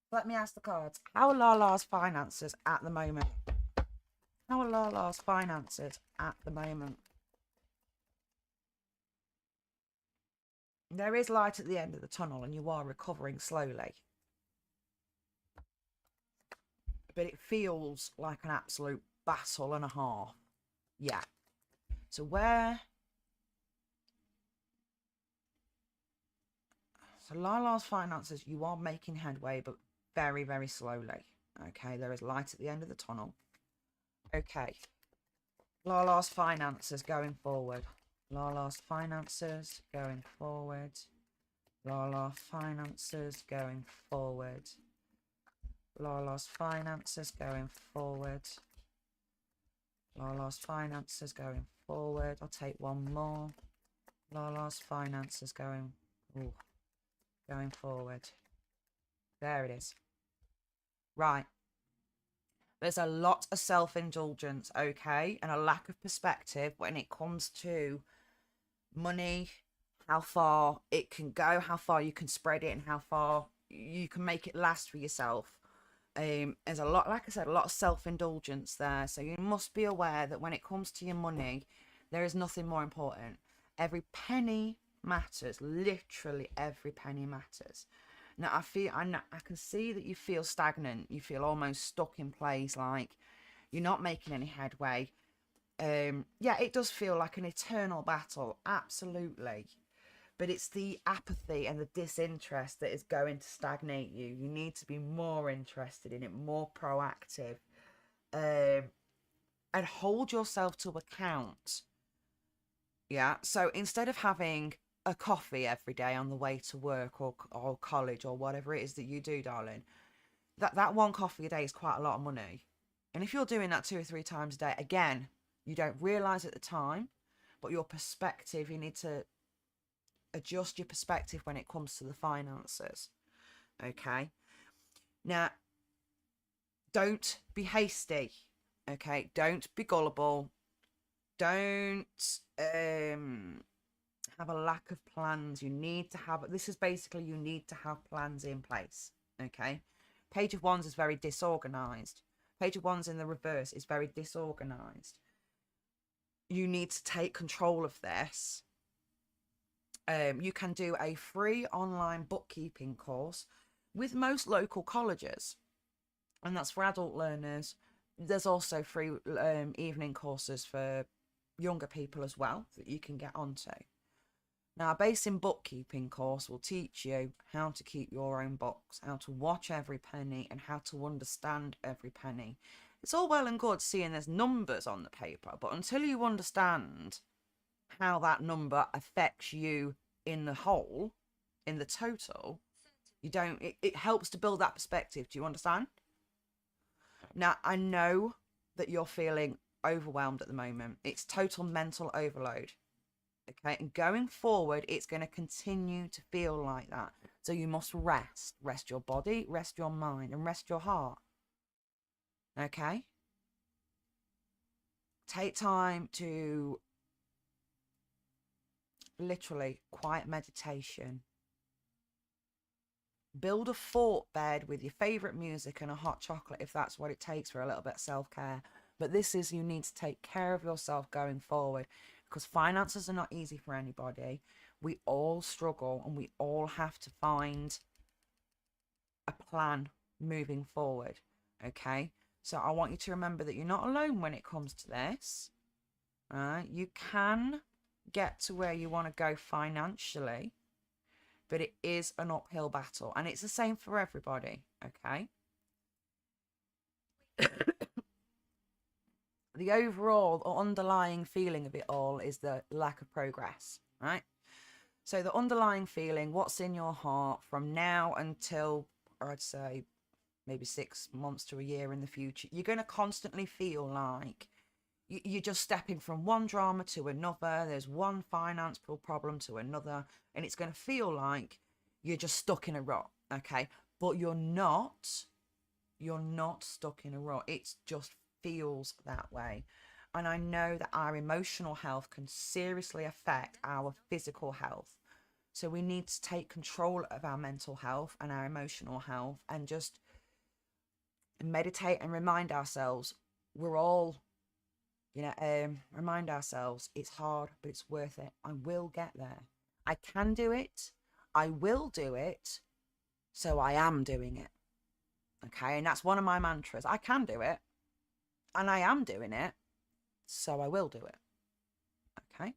Let me ask the cards. How are Lala's finances at the moment? How are Lala's finances at the moment? There is light at the end of the tunnel and you are recovering slowly. But it feels like an absolute battle and a half. Yeah. So Lala's finances, you are making headway, but very, very slowly. Okay, there is light at the end of the tunnel. Okay. Lala's finances going forward. Lala's finances going forward. Lala finances going forward. Lala's finances going forward. Lala's finances going forward. I'll take one more. Lala's finances going forward. There it is. Right. There's a lot of self-indulgence, okay, and a lack of perspective when it comes to money, how far it can go, how far you can spread it, and how far you can make it last for yourself. There's a lot, like I said, a lot of self-indulgence there. So you must be aware that when it comes to your money, there is nothing more important. Every penny matters. Literally every penny matters. Now, I can see that you feel stagnant. You feel almost stuck in place, like you're not making any headway. Yeah, it does feel like an eternal battle. Absolutely. But it's the apathy and the disinterest that is going to stagnate you. You need to be more interested in it, more proactive, and hold yourself to account. Yeah, so instead of having a coffee every day on the way to work or college or whatever it is that you do, darling, that one coffee a day is quite a lot of money. And if you're doing that 2 or 3 times a day, again, you don't realise at the time, but your perspective, you need to adjust your perspective when it comes to the finances. Okay, now don't be hasty. Okay, don't be gullible. Don't have a lack of plans. You need to have, this is basically, you need to have plans in place. Okay, Page of Wands is very disorganized. Page of Wands in the reverse is very disorganized. You need to take control of this. You can do a free online bookkeeping course with most local colleges, and that's for adult learners. There's also free evening courses for younger people as well that you can get onto. Now, a basic bookkeeping course will teach you how to keep your own books, how to watch every penny, and how to understand every penny. It's all well and good seeing there's numbers on the paper, but until you understand how that number affects you in the whole, in the total, you don't, it helps to build that perspective. Do you understand? Now, I know that you're feeling overwhelmed at the moment. It's total mental overload. Okay. And going forward, it's going to continue to feel like that. So you must rest. Rest your body, rest your mind, and rest your heart. Okay. Take time to literally quiet meditation. Build a fort bed with your favorite music and a hot chocolate if that's what it takes for a little bit of self-care. But this is, you need to take care of yourself going forward, because finances are not easy for anybody. We all struggle and we all have to find a plan moving forward. Okay. So I want you to remember that you're not alone when it comes to this. You can get to where you want to go financially, but it is an uphill battle, and it's the same for everybody. Okay. The overall or underlying feeling of it all is the lack of progress, right? So the underlying feeling, what's in your heart from now until, or I'd say maybe 6 months to a year in the future, you're going to constantly feel like you're just stepping from one drama to another. There's one financial problem to another, and it's going to feel like you're just stuck in a rut. Okay. But you're not stuck in a rut. It just feels that way. And I know that our emotional health can seriously affect our physical health. So we need to take control of our mental health and our emotional health, and just meditate and remind ourselves we're all, remind ourselves it's hard, but it's worth it. I will get there. I can do it. I will do it. So I am doing it. Okay. And that's one of my mantras. I can do it. And I am doing it. So I will do it. Okay.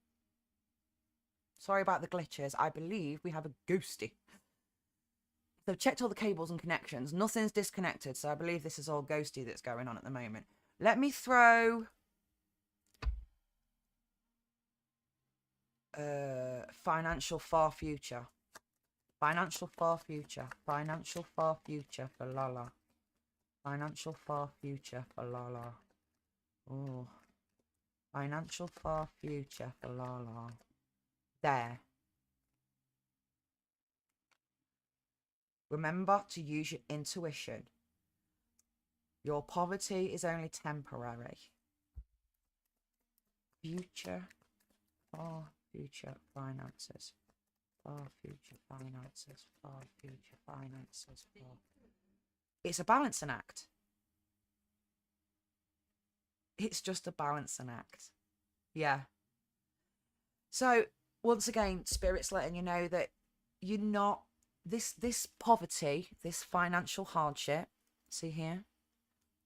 Sorry about the glitches. I believe we have a ghosty. So I've checked all the cables and connections. Nothing's disconnected. So I believe this is all ghosty that's going on at the moment. Let me throw financial far future. Financial far future. Financial far future for Lala. Financial far future for Lala. Oh. Financial far future for Lala. There. Remember to use your intuition. Your poverty is only temporary. Future, far future finances. Far future finances. Far future finances. Far. It's a balancing act. It's just a balancing act. Yeah. So, once again, Spirit's letting you know that you're not, this poverty, this financial hardship, see here,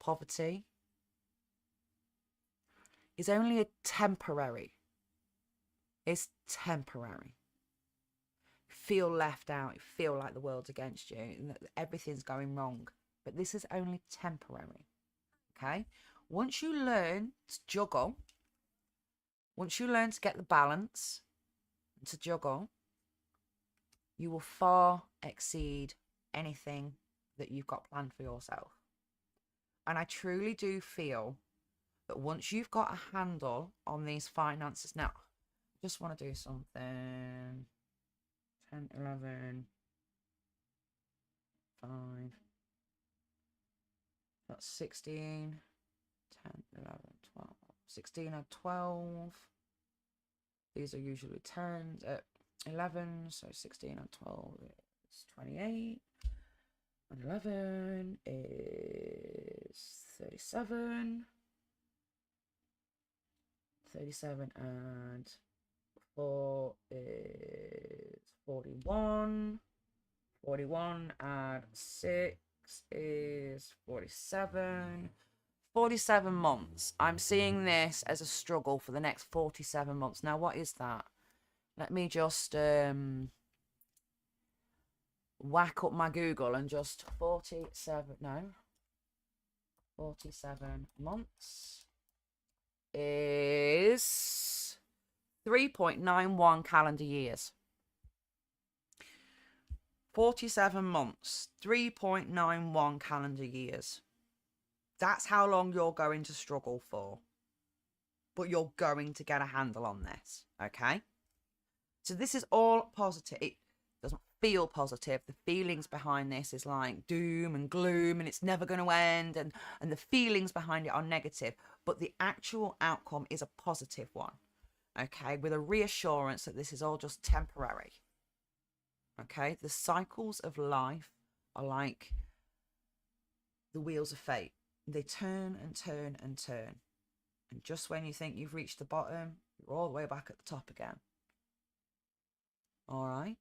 poverty, is only a temporary. It's temporary. Feel left out, feel like the world's against you, and that everything's going wrong. But this is only temporary. Okay? Once you learn to juggle, once you learn to get the balance and to juggle, you will far exceed anything that you've got planned for yourself. And I truly do feel that once you've got a handle on these finances, now, I just want to do something. 10, 11, 5. That's 16. 10, 11, 12. 16 and 12. These are usually 10s at 11. So 16 and 12 is 28. And 11 is 37. 37 and 4 is 41. 41 and 6 is 47. 47 months. I'm seeing this as a struggle for the next 47 months. Now, what is that? Let me just whack up my Google and just 47 months is 3.91 calendar years. 47 months, 3.91 calendar years. That's how long you're going to struggle for. But you're going to get a handle on this, okay? So this is all positive. It doesn't feel positive. The feelings behind this is like doom and gloom, and it's never going to end, and the feelings behind it are negative, but the actual outcome is a positive one, okay? With a reassurance that this is all just temporary, okay? The cycles of life are like the wheels of fate. They turn and turn and turn. And just when you think you've reached the bottom, you're all the way back at the top again. All right?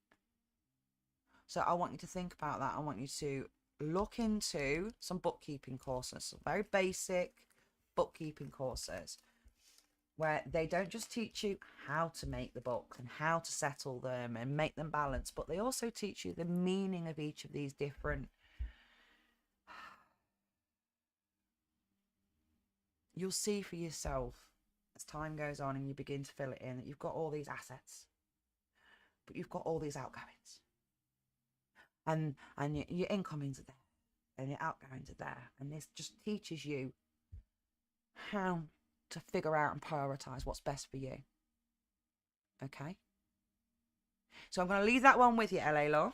So I want you to think about that. I want you to look into some bookkeeping courses, some very basic bookkeeping courses, where they don't just teach you how to make the books and how to settle them and make them balanced, but they also teach you the meaning of each of these different. You'll see for yourself as time goes on and you begin to fill it in that you've got all these assets, but you've got all these outgoings, and your incomings are there and your outgoings are there, and this just teaches you how to figure out and prioritize what's best for you. Okay, so I'm going to leave that one with you, LA Law.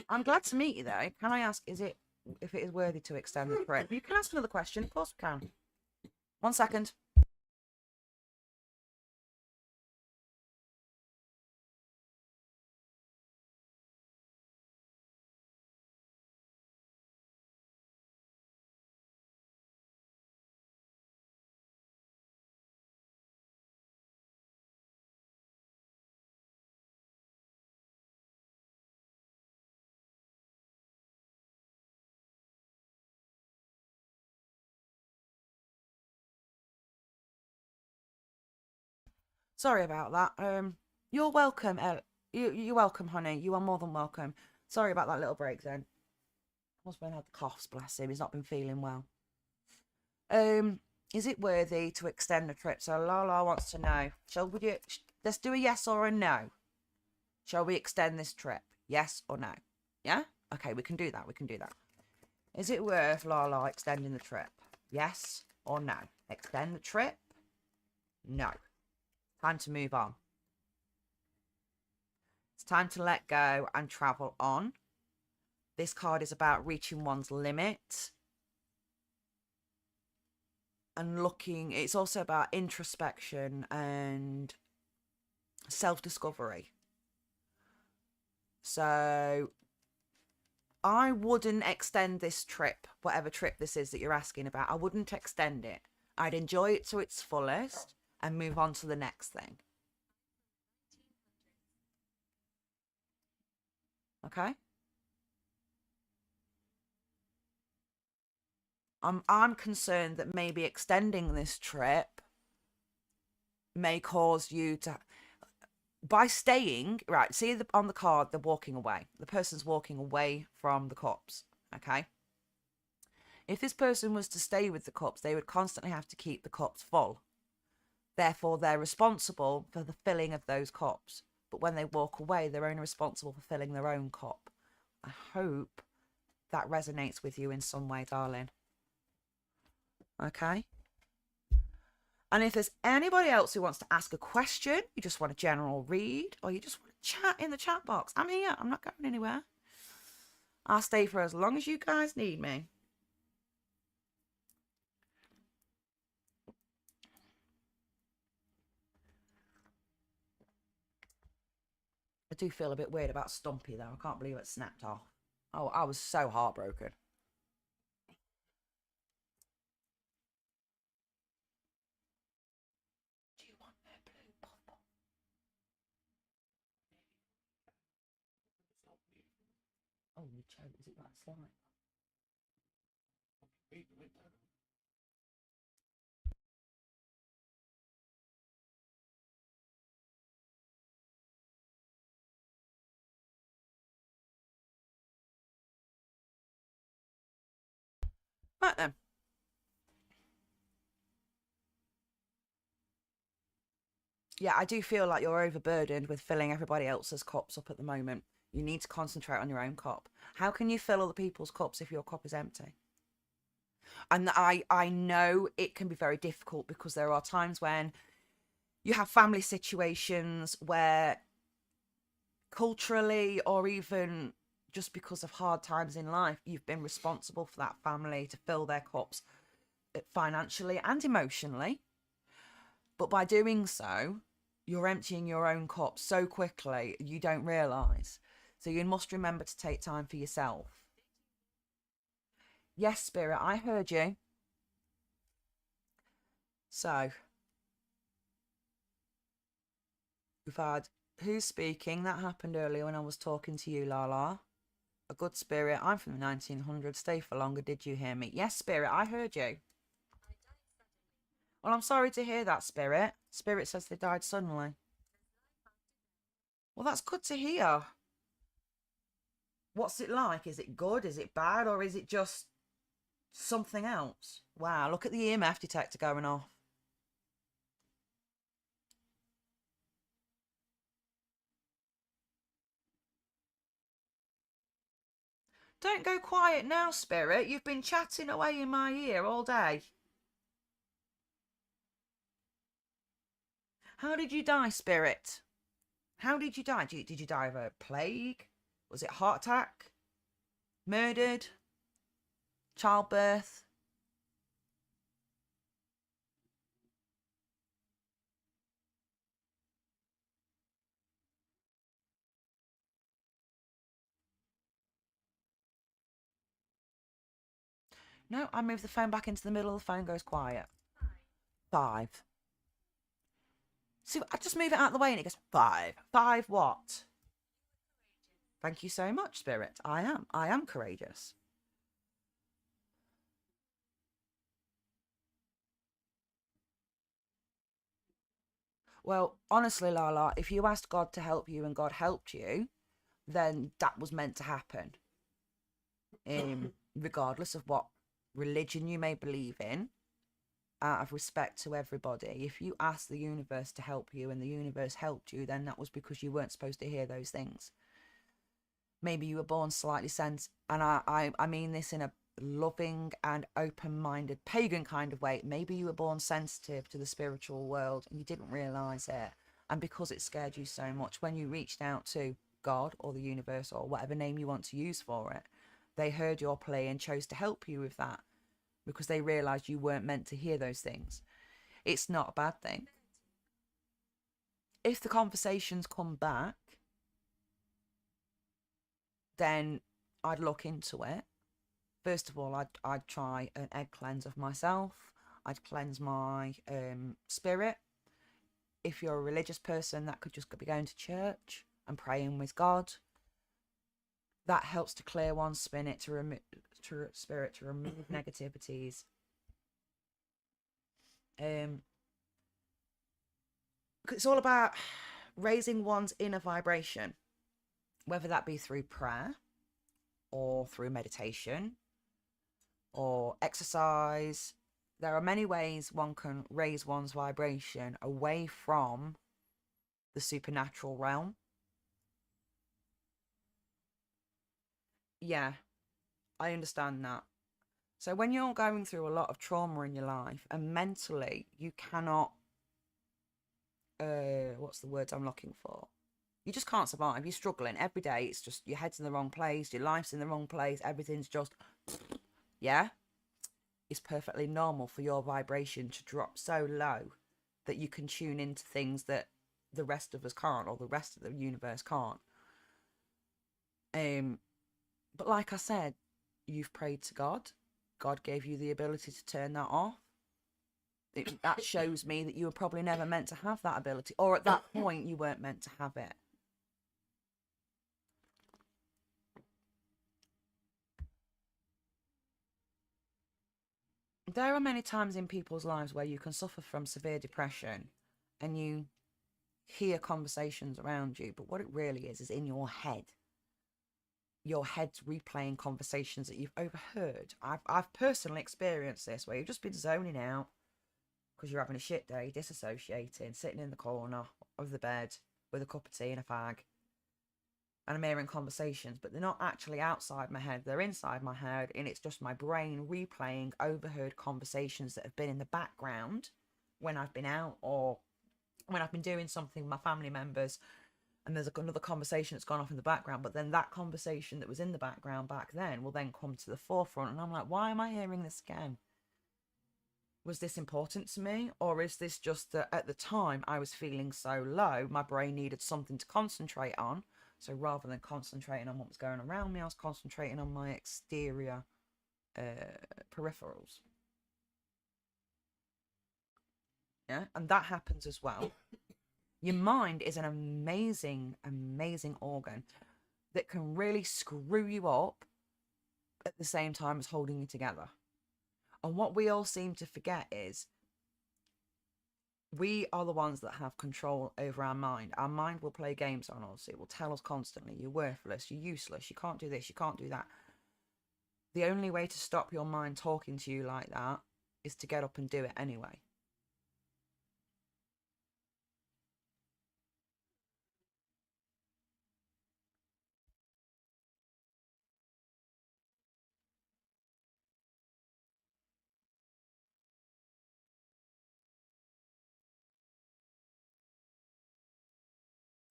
I'm glad to meet you though. Can I ask, if it is worthy to extend the trip? You can ask another question. Of course we can. 1 second. Sorry about that. You're welcome, you're welcome, honey. You are more than welcome. Sorry about that little break then. Husband had the coughs, bless him. He's not been feeling well. Is it worthy to extend the trip? So Lala wants to know. Let's do a yes or a no. Shall we extend this trip? Yes or no? Yeah? Okay, we can do that. We can do that. Is it worth Lala extending the trip? Yes or no? Extend the trip? No. Time to move on. It's time to let go and travel on. This card is about reaching one's limit and looking. It's also about introspection and self-discovery. So I wouldn't extend this trip, whatever trip this is that you're asking about. I wouldn't extend it. I'd enjoy it to its fullest and move on to the next thing. Okay? I'm concerned that maybe extending this trip may cause you to, by staying, right, see on the card, they're walking away. The person's walking away from the cups, okay? If this person was to stay with the cups, they would constantly have to keep the cups full. Therefore, they're responsible for the filling of those cups. But when they walk away, they're only responsible for filling their own cup. I hope that resonates with you in some way, darling. Okay? And if there's anybody else who wants to ask a question, you just want a general read, or you just want to chat in the chat box, I'm here. I'm not going anywhere. I'll stay for as long as you guys need me. I do feel a bit weird about Stumpy, though. I can't believe it snapped off. Oh, I was so heartbroken. Do you want a blue bubble? Oh, you chose. Is it that slime? Right then. Yeah, I do feel like you're overburdened with filling everybody else's cups up at the moment. You need to concentrate on your own cup. How can you fill other people's cups if your cup is empty? And I know it can be very difficult because there are times when you have family situations where culturally or even just because of hard times in life, you've been responsible for that family to fill their cups financially and emotionally. But by doing so, you're emptying your own cup so quickly you don't realise. So you must remember to take time for yourself. Yes, Spirit, I heard you. So, we've had who's speaking? That happened earlier when I was talking to you, Lala. A good spirit. I'm from the 1900s. Stay for longer. Did you hear me? Yes, Spirit, I heard you. Well, I'm sorry to hear that, Spirit. Spirit says they died suddenly. Well, that's good to hear. What's it like? Is it good? Is it bad? Or is it just something else? Wow, look at the EMF detector going off. Don't go quiet now, Spirit. You've been chatting away in my ear all day. How did you die, Spirit? How did you die? Did you die of a plague? Was it heart attack? Murdered? Childbirth? No, I move the phone back into the middle. The phone goes quiet. 5. See, I just move it out of the way and it goes 5. 5 what? Thank you so much, Spirit. I am. I am courageous. Well, honestly, Lala, if you asked God to help you and God helped you, then that was meant to happen. Regardless of what religion you may believe in, out of respect to everybody, if you asked the universe to help you and the universe helped you, then that was because you weren't supposed to hear those things. Maybe you were born slightly sensitive, and I mean this in a loving and open-minded pagan kind of way. Maybe you were born sensitive to the spiritual world and you didn't realize it, and because it scared you so much, when you reached out to God or the universe or whatever name you want to use for it, they heard your plea and chose to help you with that because they realized you weren't meant to hear those things. It's not a bad thing. If the conversations come back, then I'd look into it. First of all, I'd try an egg cleanse of myself. I'd cleanse my spirit. If you're a religious person, that could just be going to church and praying with God. That helps to clear one's spirit, to remove negativities. It's all about raising one's inner vibration, whether that be through prayer or through meditation or exercise. There are many ways one can raise one's vibration away from the supernatural realm. Yeah, I understand that. So when you're going through a lot of trauma in your life and mentally you cannot, what's the words I'm looking for? You just can't survive. You're struggling every day. It's just your head's in the wrong place. Your life's in the wrong place. Everything's just, yeah. It's perfectly normal for your vibration to drop so low that you can tune into things that the rest of us can't, or the rest of the universe can't. But like I said, you've prayed to God. God gave you the ability to turn that off. That shows me that you were probably never meant to have that ability, or at that point you weren't meant to have it. There are many times in people's lives where you can suffer from severe depression and you hear conversations around you, but what it really is in your head. Your head's replaying conversations that you've overheard. I've personally experienced this, where you've just been zoning out because you're having a shit day, disassociating, sitting in the corner of the bed with a cup of tea and a fag, and I'm hearing conversations, but they're not actually outside my head. They're inside my head, and it's just my brain replaying overheard conversations that have been in the background when I've been out or when I've been doing something with my family members, and there's another conversation that's gone off in the background, but then that conversation that was in the background back then will then come to the forefront, and I'm like, why am I hearing this again? Was this important to me? Or is this just that at the time I was feeling so low, my brain needed something to concentrate on? So rather than concentrating on what was going around me, I was concentrating on my exterior peripherals. Yeah, and that happens as well. Your mind is an amazing, amazing organ that can really screw you up at the same time as holding you together. And what we all seem to forget is we are the ones that have control over our mind. Our mind will play games on us. It will tell us constantly, you're worthless, you're useless, you can't do this, you can't do that. The only way to stop your mind talking to you like that is to get up and do it anyway.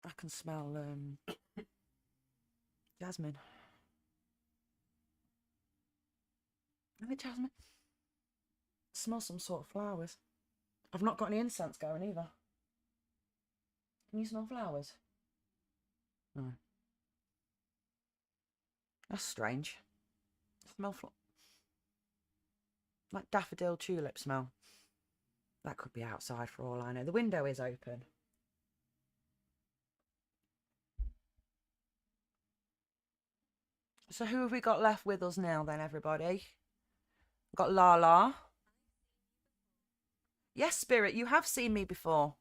I can smell jasmine. Is it jasmine? Smell some sort of flowers. I've not got any incense going either. Can you smell flowers? No. That's strange. Smell like daffodil tulip smell. That could be outside for all I know. The window is open. So who have we got left with us now then, everybody? We've got Lala. Yes, Spirit, you have seen me before.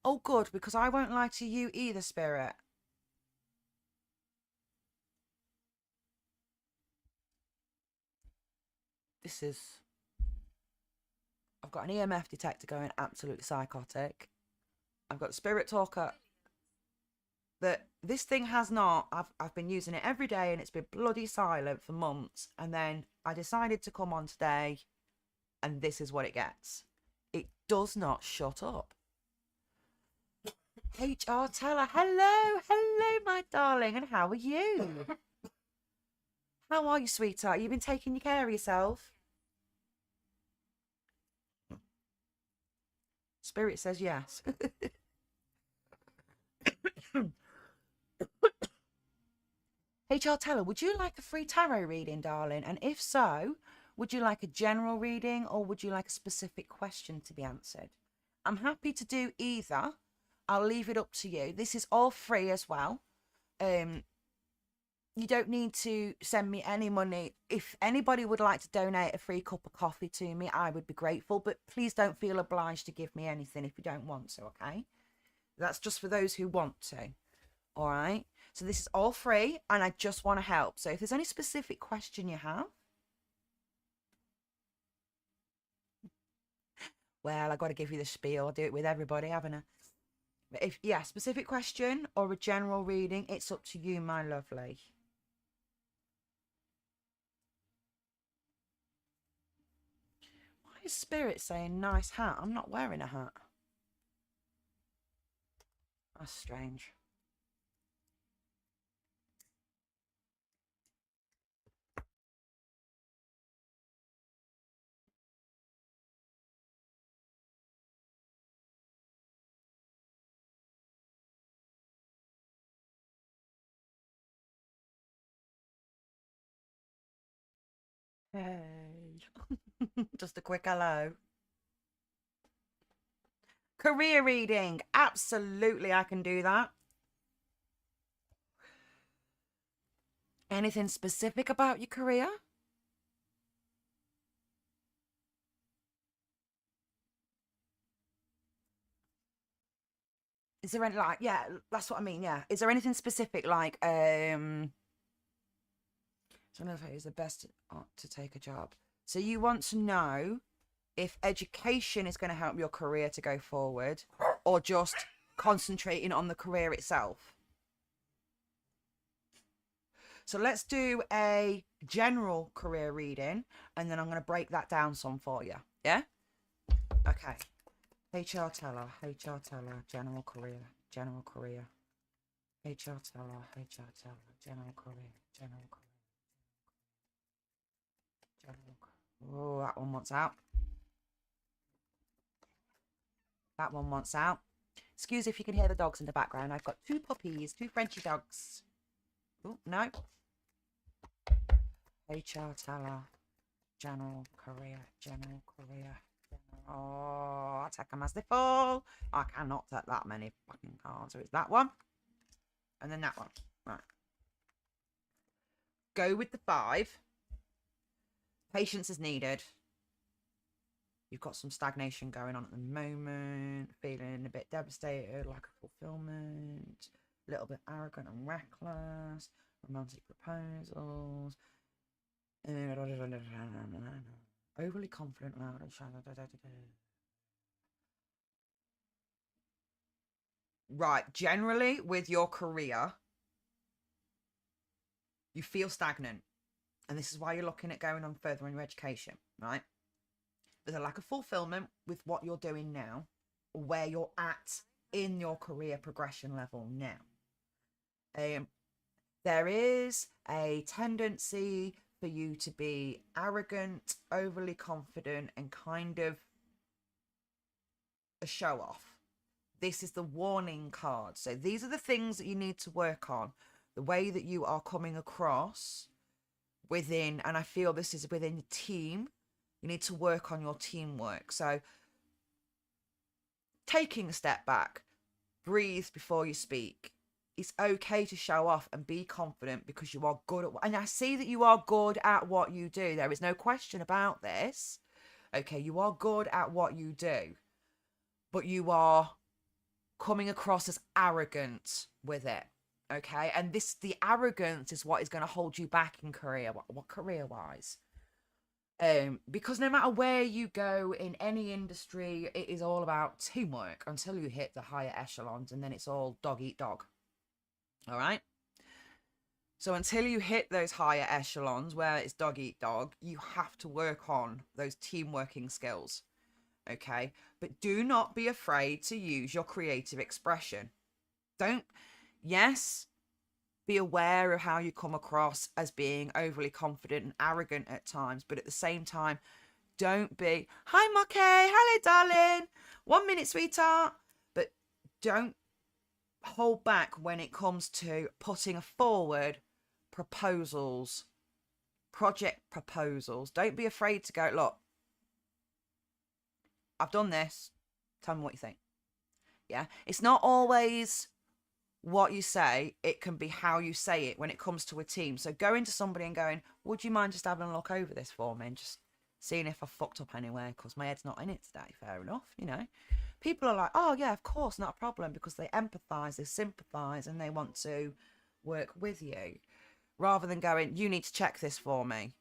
Oh, good, because I won't lie to you either, Spirit. This is... I've got an EMF detector going absolutely psychotic. I've got the Spirit Talker. That this thing has not. I've been using it every day and it's been bloody silent for months. And then I decided to come on today and this is what it gets. It does not shut up. HR Teller, hello, my darling, and how are you? How are you, sweetheart? You've been taking care of yourself? Spirit says yes. HR Teller, would you like a free tarot reading, darling? And if so, would you like a general reading or would you like a specific question to be answered? I'm happy to do either. I'll leave it up to you. This is all free as well. You don't need to send me any money. If anybody would like to donate a free cup of coffee to me, I would be grateful. But please don't feel obliged to give me anything if you don't want to, okay? That's just for those who want to. All right? So this is all free and I just want to help. So if there's any specific question you have, well, I got to give you the spiel. I'll do it with everybody, haven't I? But if, yeah, specific question or a general reading, it's up to you, my lovely. Why is Spirit saying nice hat? I'm not wearing a hat. That's strange. Hey. Just a quick hello. Career reading. Absolutely, I can do that. Anything specific about your career? Is there any, like, yeah, that's what I mean, yeah. Is there anything specific, like, so another is the best to take a job. So you want to know if education is going to help your career to go forward or just concentrating on the career itself? So let's do a general career reading, and then I'm going to break that down some for you. Yeah? Okay. HR teller, general career, general career. HR teller, general career, general career, general career. Oh, that one wants out. That one wants out. Excuse if you can hear the dogs in the background. I've got 2 puppies, 2 Frenchy dogs. Oh, no. HR teller, general career, general career. Oh, attack them as they fall. I cannot take that many fucking cards. So it's that one. And then that one. Right. Go with the 5. Patience is needed. You've got some stagnation going on at the moment. Feeling a bit devastated, lack of fulfillment. A little bit arrogant and reckless. Romantic proposals. Overly confident, loud and shallow. Right, generally with your career, you feel stagnant. And this is why you're looking at going on further in your education, right? There's a lack of fulfillment with what you're doing now, or where you're at in your career progression level now. There is a tendency for you to be arrogant, overly confident, and kind of a show off. This is the warning card. So these are the things that you need to work on. The way that you are coming across within, and I feel this is within the team, you need to work on your teamwork. So taking a step back, breathe before you speak. It's okay to show off and be confident because you are good at and I see that you are good at what you do. There is no question about this. Okay, you are good at what you do, but you are coming across as arrogant with it. Okay, and the arrogance is what is going to hold you back in career, what career wise. Because no matter where you go in any industry, it is all about teamwork until you hit the higher echelons, and then it's all dog eat dog. All right. So until you hit those higher echelons where it's dog eat dog, you have to work on those team working skills. Okay. But do not be afraid to use your creative expression. Yes, be aware of how you come across as being overly confident and arrogant at times. But at the same time, don't be, hi, Moke. Hello, darling. 1 minute, sweetheart. But don't hold back when it comes to putting forward proposals, project proposals. Don't be afraid to go, look, I've done this. Tell me what you think. Yeah. It's not always what you say. It can be how you say it when it comes to a team. So going to somebody and going, would you mind just having a look over this for me and just seeing if I fucked up anywhere because my head's not in it today. Fair enough, you know. People are like, oh yeah, of course, not a problem, because they empathise, they sympathise, and they want to work with you, rather than going, you need to check this for me.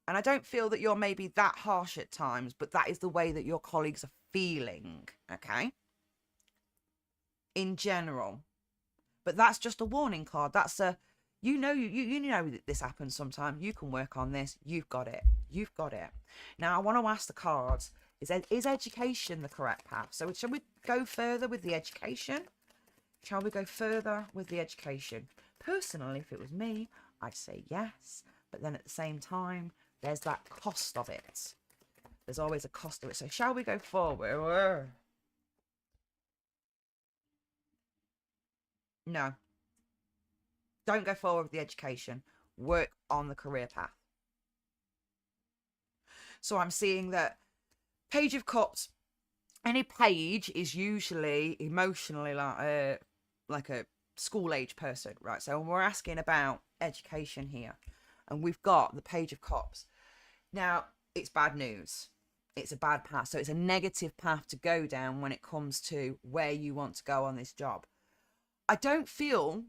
And I don't feel that you're maybe that harsh at times, but that is the way that your colleagues are feeling, okay? In general. But that's just a warning card. That's a, you know that this happens sometimes. You can work on this. You've got it. You've got it. Now, I want to ask the cards, is education the correct path? So shall we go further with the education? Shall we go further with the education? Personally, if it was me, I'd say yes. But then at the same time, there's that cost of it. There's always a cost of it. So shall we go forward? No. Don't go forward with the education. Work on the career path. So I'm seeing that Page of Cups, any page is usually emotionally like a school age person, right? So we're asking about education here, and we've got the Page of Cups. Now, it's bad news. It's a bad path. So it's a negative path to go down when it comes to where you want to go on this job. I don't feel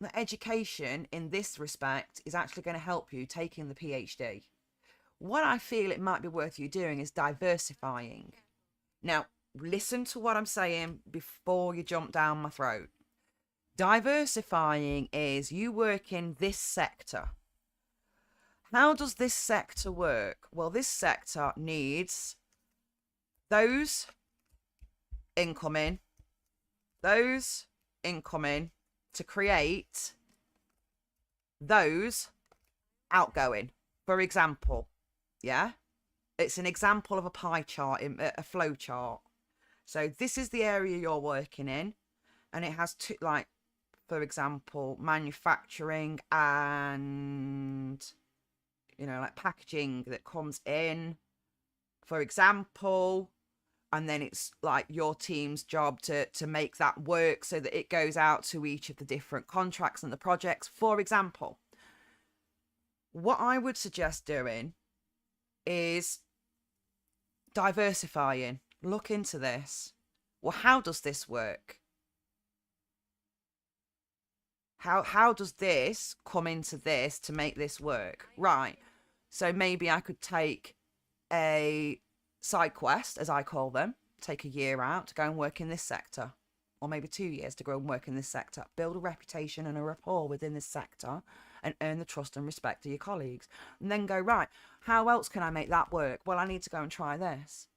that education in this respect is actually going to help you taking the PhD. What I feel it might be worth you doing is diversifying. Now, listen to what I'm saying before you jump down my throat. Diversifying is you work in this sector. How does this sector work? Well, this sector needs those incoming, those incoming to create those outgoing. For example, yeah, it's an example of a pie chart, a flow chart. So this is the area you're working in, and it has two, like, for example, manufacturing and, you know, like packaging that comes in, for example, and then it's like your team's job to make that work so that it goes out to each of the different contracts and the projects, for example. What I would suggest doing is diversifying. Look into this. Well, how does this work? How does this come into this to make this work? Right. So maybe I could take a side quest, as I call them, take a year out to go and work in this sector, or maybe 2 years to go and work in this sector, build a reputation and a rapport within this sector and earn the trust and respect of your colleagues, and then go, right, how else can I make that work? Well, I need to go and try this.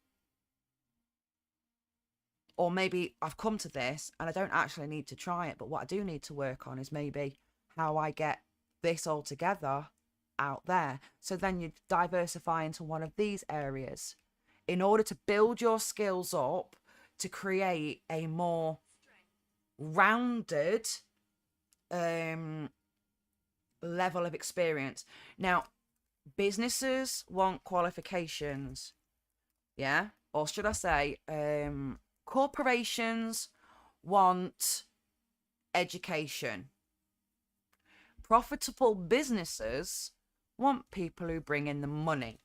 Or maybe I've come to this and I don't actually need to try it, but what I do need to work on is maybe how I get this all together out there. So then you diversify into one of these areas in order to build your skills up to create a more rounded level of experience. Now, businesses want qualifications, yeah? Or should I say, corporations want education. Profitable businesses want people who bring in the money.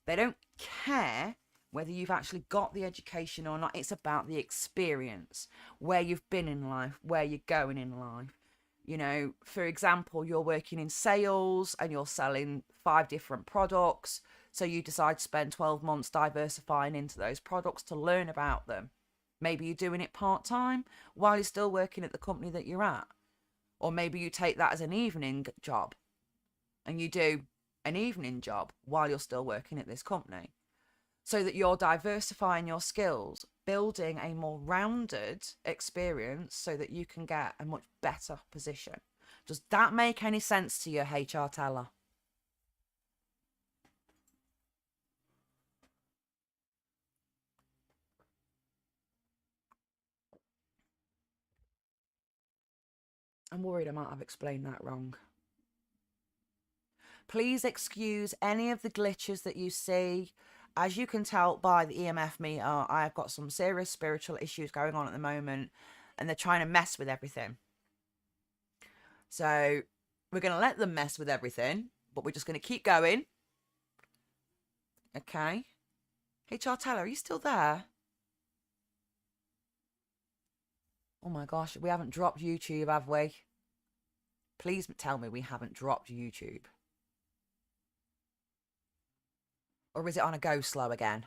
They don't care whether you've actually got the education or not. It's about the experience, where you've been in life, where you're going in life. You know, for example, you're working in sales and you're selling 5 different products. So you decide to spend 12 months diversifying into those products to learn about them. Maybe you're doing it part-time while you're still working at the company that you're at. Or maybe you take that as an evening job and you do an evening job while you're still working at this company. So that you're diversifying your skills, building a more rounded experience so that you can get a much better position. Does that make any sense to you, HR teller? I'm worried I might have explained that wrong. Please excuse any of the glitches that you see. As you can tell by the EMF meter, I've got some serious spiritual issues going on at the moment, and they're trying to mess with everything. So we're going to let them mess with everything, but we're just going to keep going. Okay. HR Teller, are you still there? Oh my gosh, we haven't dropped YouTube, have we? Please tell me we haven't dropped YouTube. Or is it on a go slow again?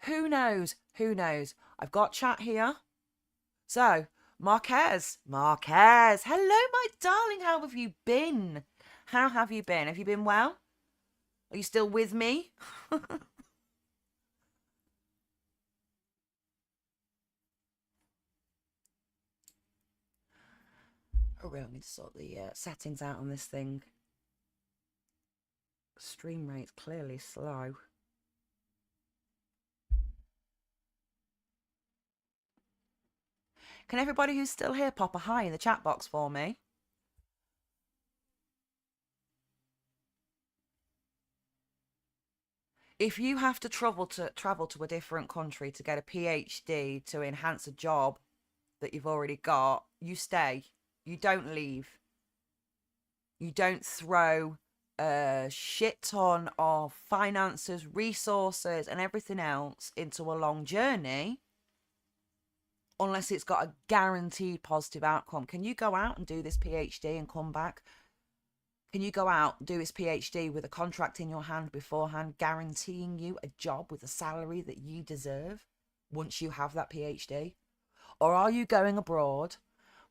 Who knows? Who knows? I've got chat here. So, Marquez. Marquez. Hello, my darling. How have you been? How have you been? Have you been well? Are you still with me? I really need to sort the settings out on this thing. Stream rate's clearly slow. Can everybody who's still here pop a hi in the chat box for me? If you have to travel to a different country to get a PhD to enhance a job that you've already got, you stay. You don't leave. You don't throw a shit ton of finances, resources, and everything else into a long journey unless it's got a guaranteed positive outcome. Can you go out and do this PhD and come back? Can you go out, do his PhD with a contract in your hand beforehand, guaranteeing you a job with a salary that you deserve once you have that PhD? Or are you going abroad,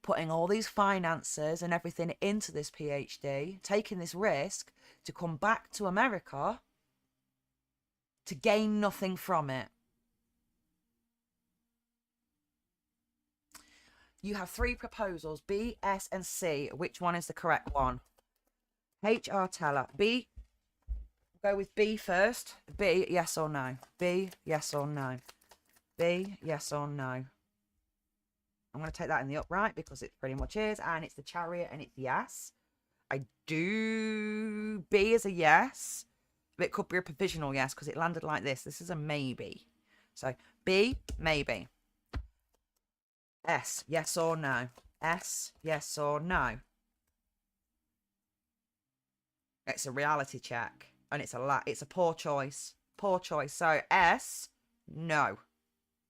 putting all these finances and everything into this PhD, taking this risk to come back to America to gain nothing from it? You have 3 proposals, B, S, and C. Which one is the correct one? HR teller. B. Go with B first. B, yes or no? B, yes or no? B, yes or no? I'm going to take that in the upright because it pretty much is. And it's the Chariot and it's yes. I do. B is a yes. But it could be a provisional yes because it landed like this. This is a maybe. So B, maybe. S, yes or no? S, yes or no? It's a reality check. And it's a poor choice. Poor choice. So S, no.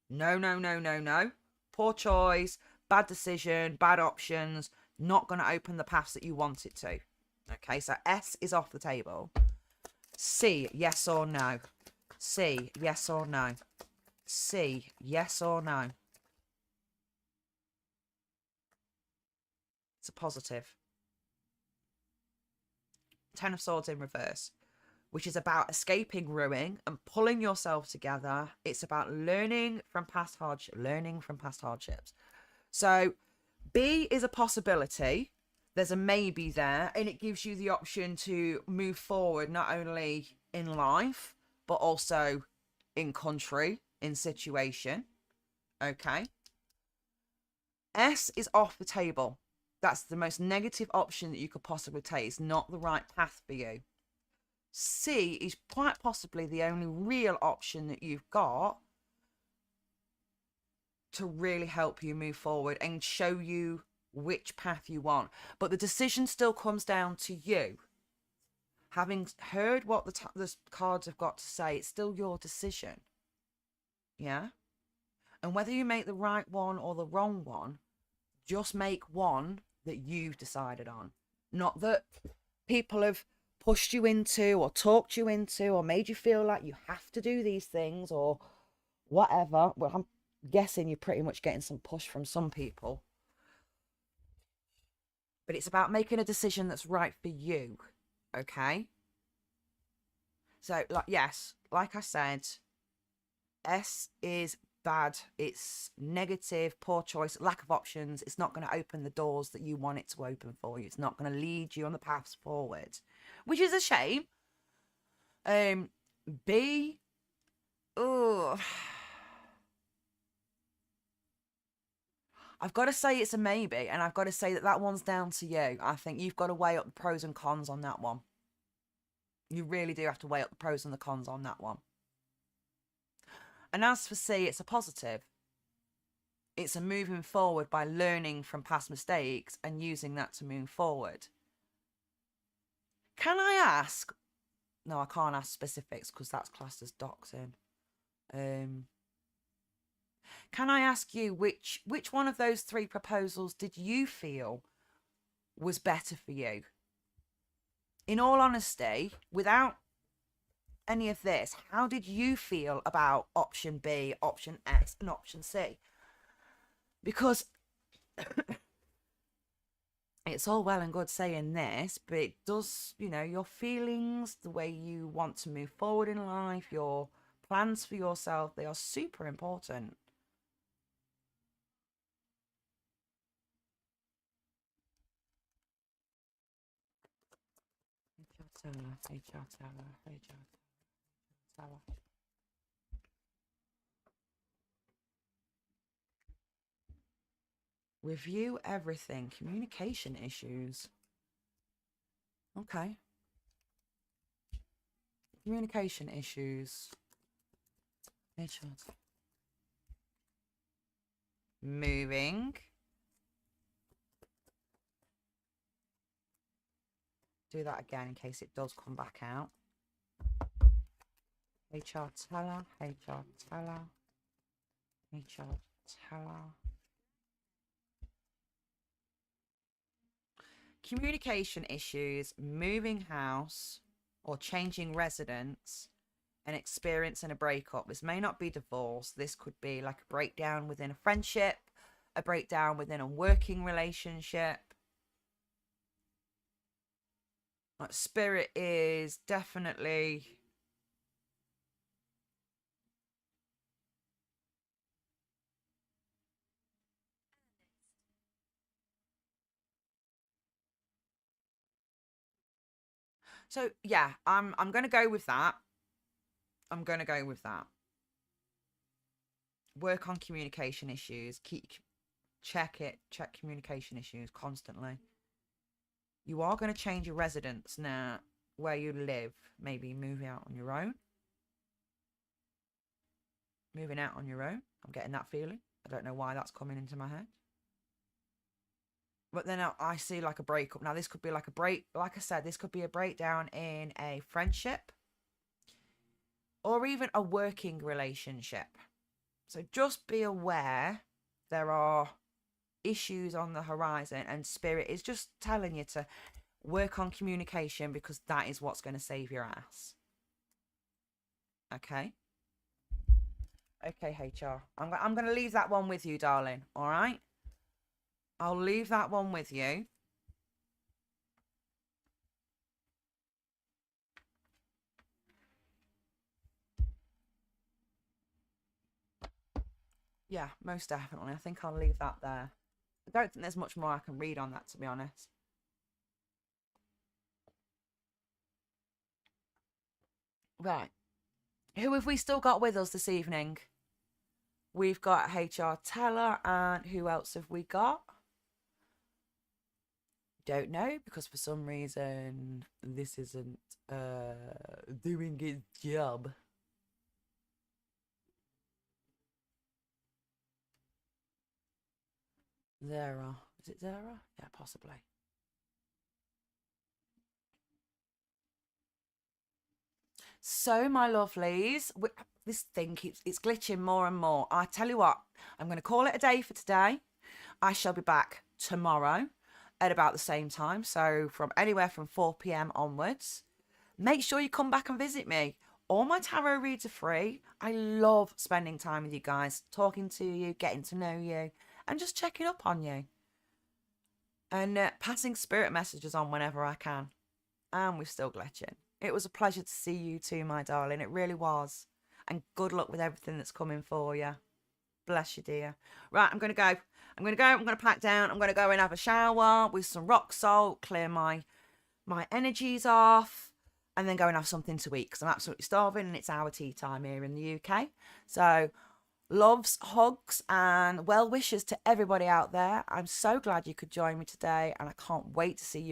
No, no, no, no, no. Poor choice. Bad decision. Bad options. Not going to open the paths that you want it to. Okay, so S is off the table. C, yes or no? C, yes or no? C, yes or no? It's a positive. 10 of Swords in reverse, which is about escaping ruin and pulling yourself together. It's about learning from past hardships. So B is a possibility. There's a maybe there, and it gives you the option to move forward, not only in life, but also in country, in situation. Okay. S is off the table. That's the most negative option that you could possibly take. It's not the right path for you. C is quite possibly the only real option that you've got to really help you move forward and show you which path you want. But the decision still comes down to you. Having heard what the cards have got to say, it's still your decision. Yeah? And whether you make the right one or the wrong one, just make one that you've decided on. Not that people have pushed you into or talked you into or made you feel like you have to do these things or whatever. Well, I'm guessing you're pretty much getting some push from some people. But it's about making a decision that's right for you. Okay? So, yes, like I said, S is bad. It's negative, poor choice, lack of options. It's not going to open the doors that you want it to open for you. It's not going to lead you on the paths forward, which is a shame. B, oh, I've got to say it's a maybe, and I've got to say that one's down to you. I think you've got to weigh up the pros and cons on that one. You really do have to weigh up the pros and the cons on that one. And as for C, it's a positive. It's a moving forward by learning from past mistakes and using that to move forward. Can I ask? No, I can't ask specifics because that's classed as doxing. Can I ask you which one of those 3 proposals did you feel was better for you? In all honesty, without any of this, how did you feel about option B, option S, and option C? Because it's all well and good saying this, but it does, your feelings, the way you want to move forward in life, your plans for yourself, they are super important. HR teller. Review everything. Communication issues. Okay. Communication issues. HR. Moving. Do that again in case it does come back out. HR teller. HR teller. HR teller. communication issues, moving house, or changing residence, and experiencing a breakup. This may not be divorce. This could be like a breakdown within a friendship, a breakdown within a working relationship. Like, spirit is definitely... So yeah, I'm gonna go with that. I'm gonna go with that. Work on communication issues. Check communication issues constantly. You are going to change your residence now, where you live. Maybe moving out on your own. Moving out on your own. I'm getting that feeling. I don't know why that's coming into my head. But then I see like a breakup. Now this could be like a break. Like I said, this could be a breakdown in a friendship, or even a working relationship. So just be aware there are issues on the horizon, and spirit is just telling you to work on communication, because that is what's going to save your ass. Okay. Okay, HR. I'm going to leave that one with you, darling. All right? I'll leave that one with you. Yeah, most definitely. I think I'll leave that there. I don't think there's much more I can read on that, to be honest. Right. Who have we still got with us this evening? We've got HR Teller, and who else have we got? Don't know, because for some reason this isn't doing its job. Zara. Is it Zara? Yeah, possibly. So, my lovelies, this thing it's glitching more and more. I tell you what, I'm going to call it a day for today. I shall be back tomorrow at about the same time. So from anywhere from 4 p.m. onwards. Make sure you come back and visit me. All my tarot reads are free. I love spending time with you guys, talking to you, getting to know you, and just checking up on you. And passing spirit messages on whenever I can. And we're still glitching. It was a pleasure to see you too, my darling. It really was. And good luck with everything that's coming for you. Bless you, dear. Right, I'm going to go. I'm going to pack down. I'm going to go and have a shower with some rock salt, clear my energies off, and then go and have something to eat, because I'm absolutely starving and it's our tea time here in the UK. So loves, hugs, and well wishes to everybody out there. I'm so glad you could join me today, and I can't wait to see you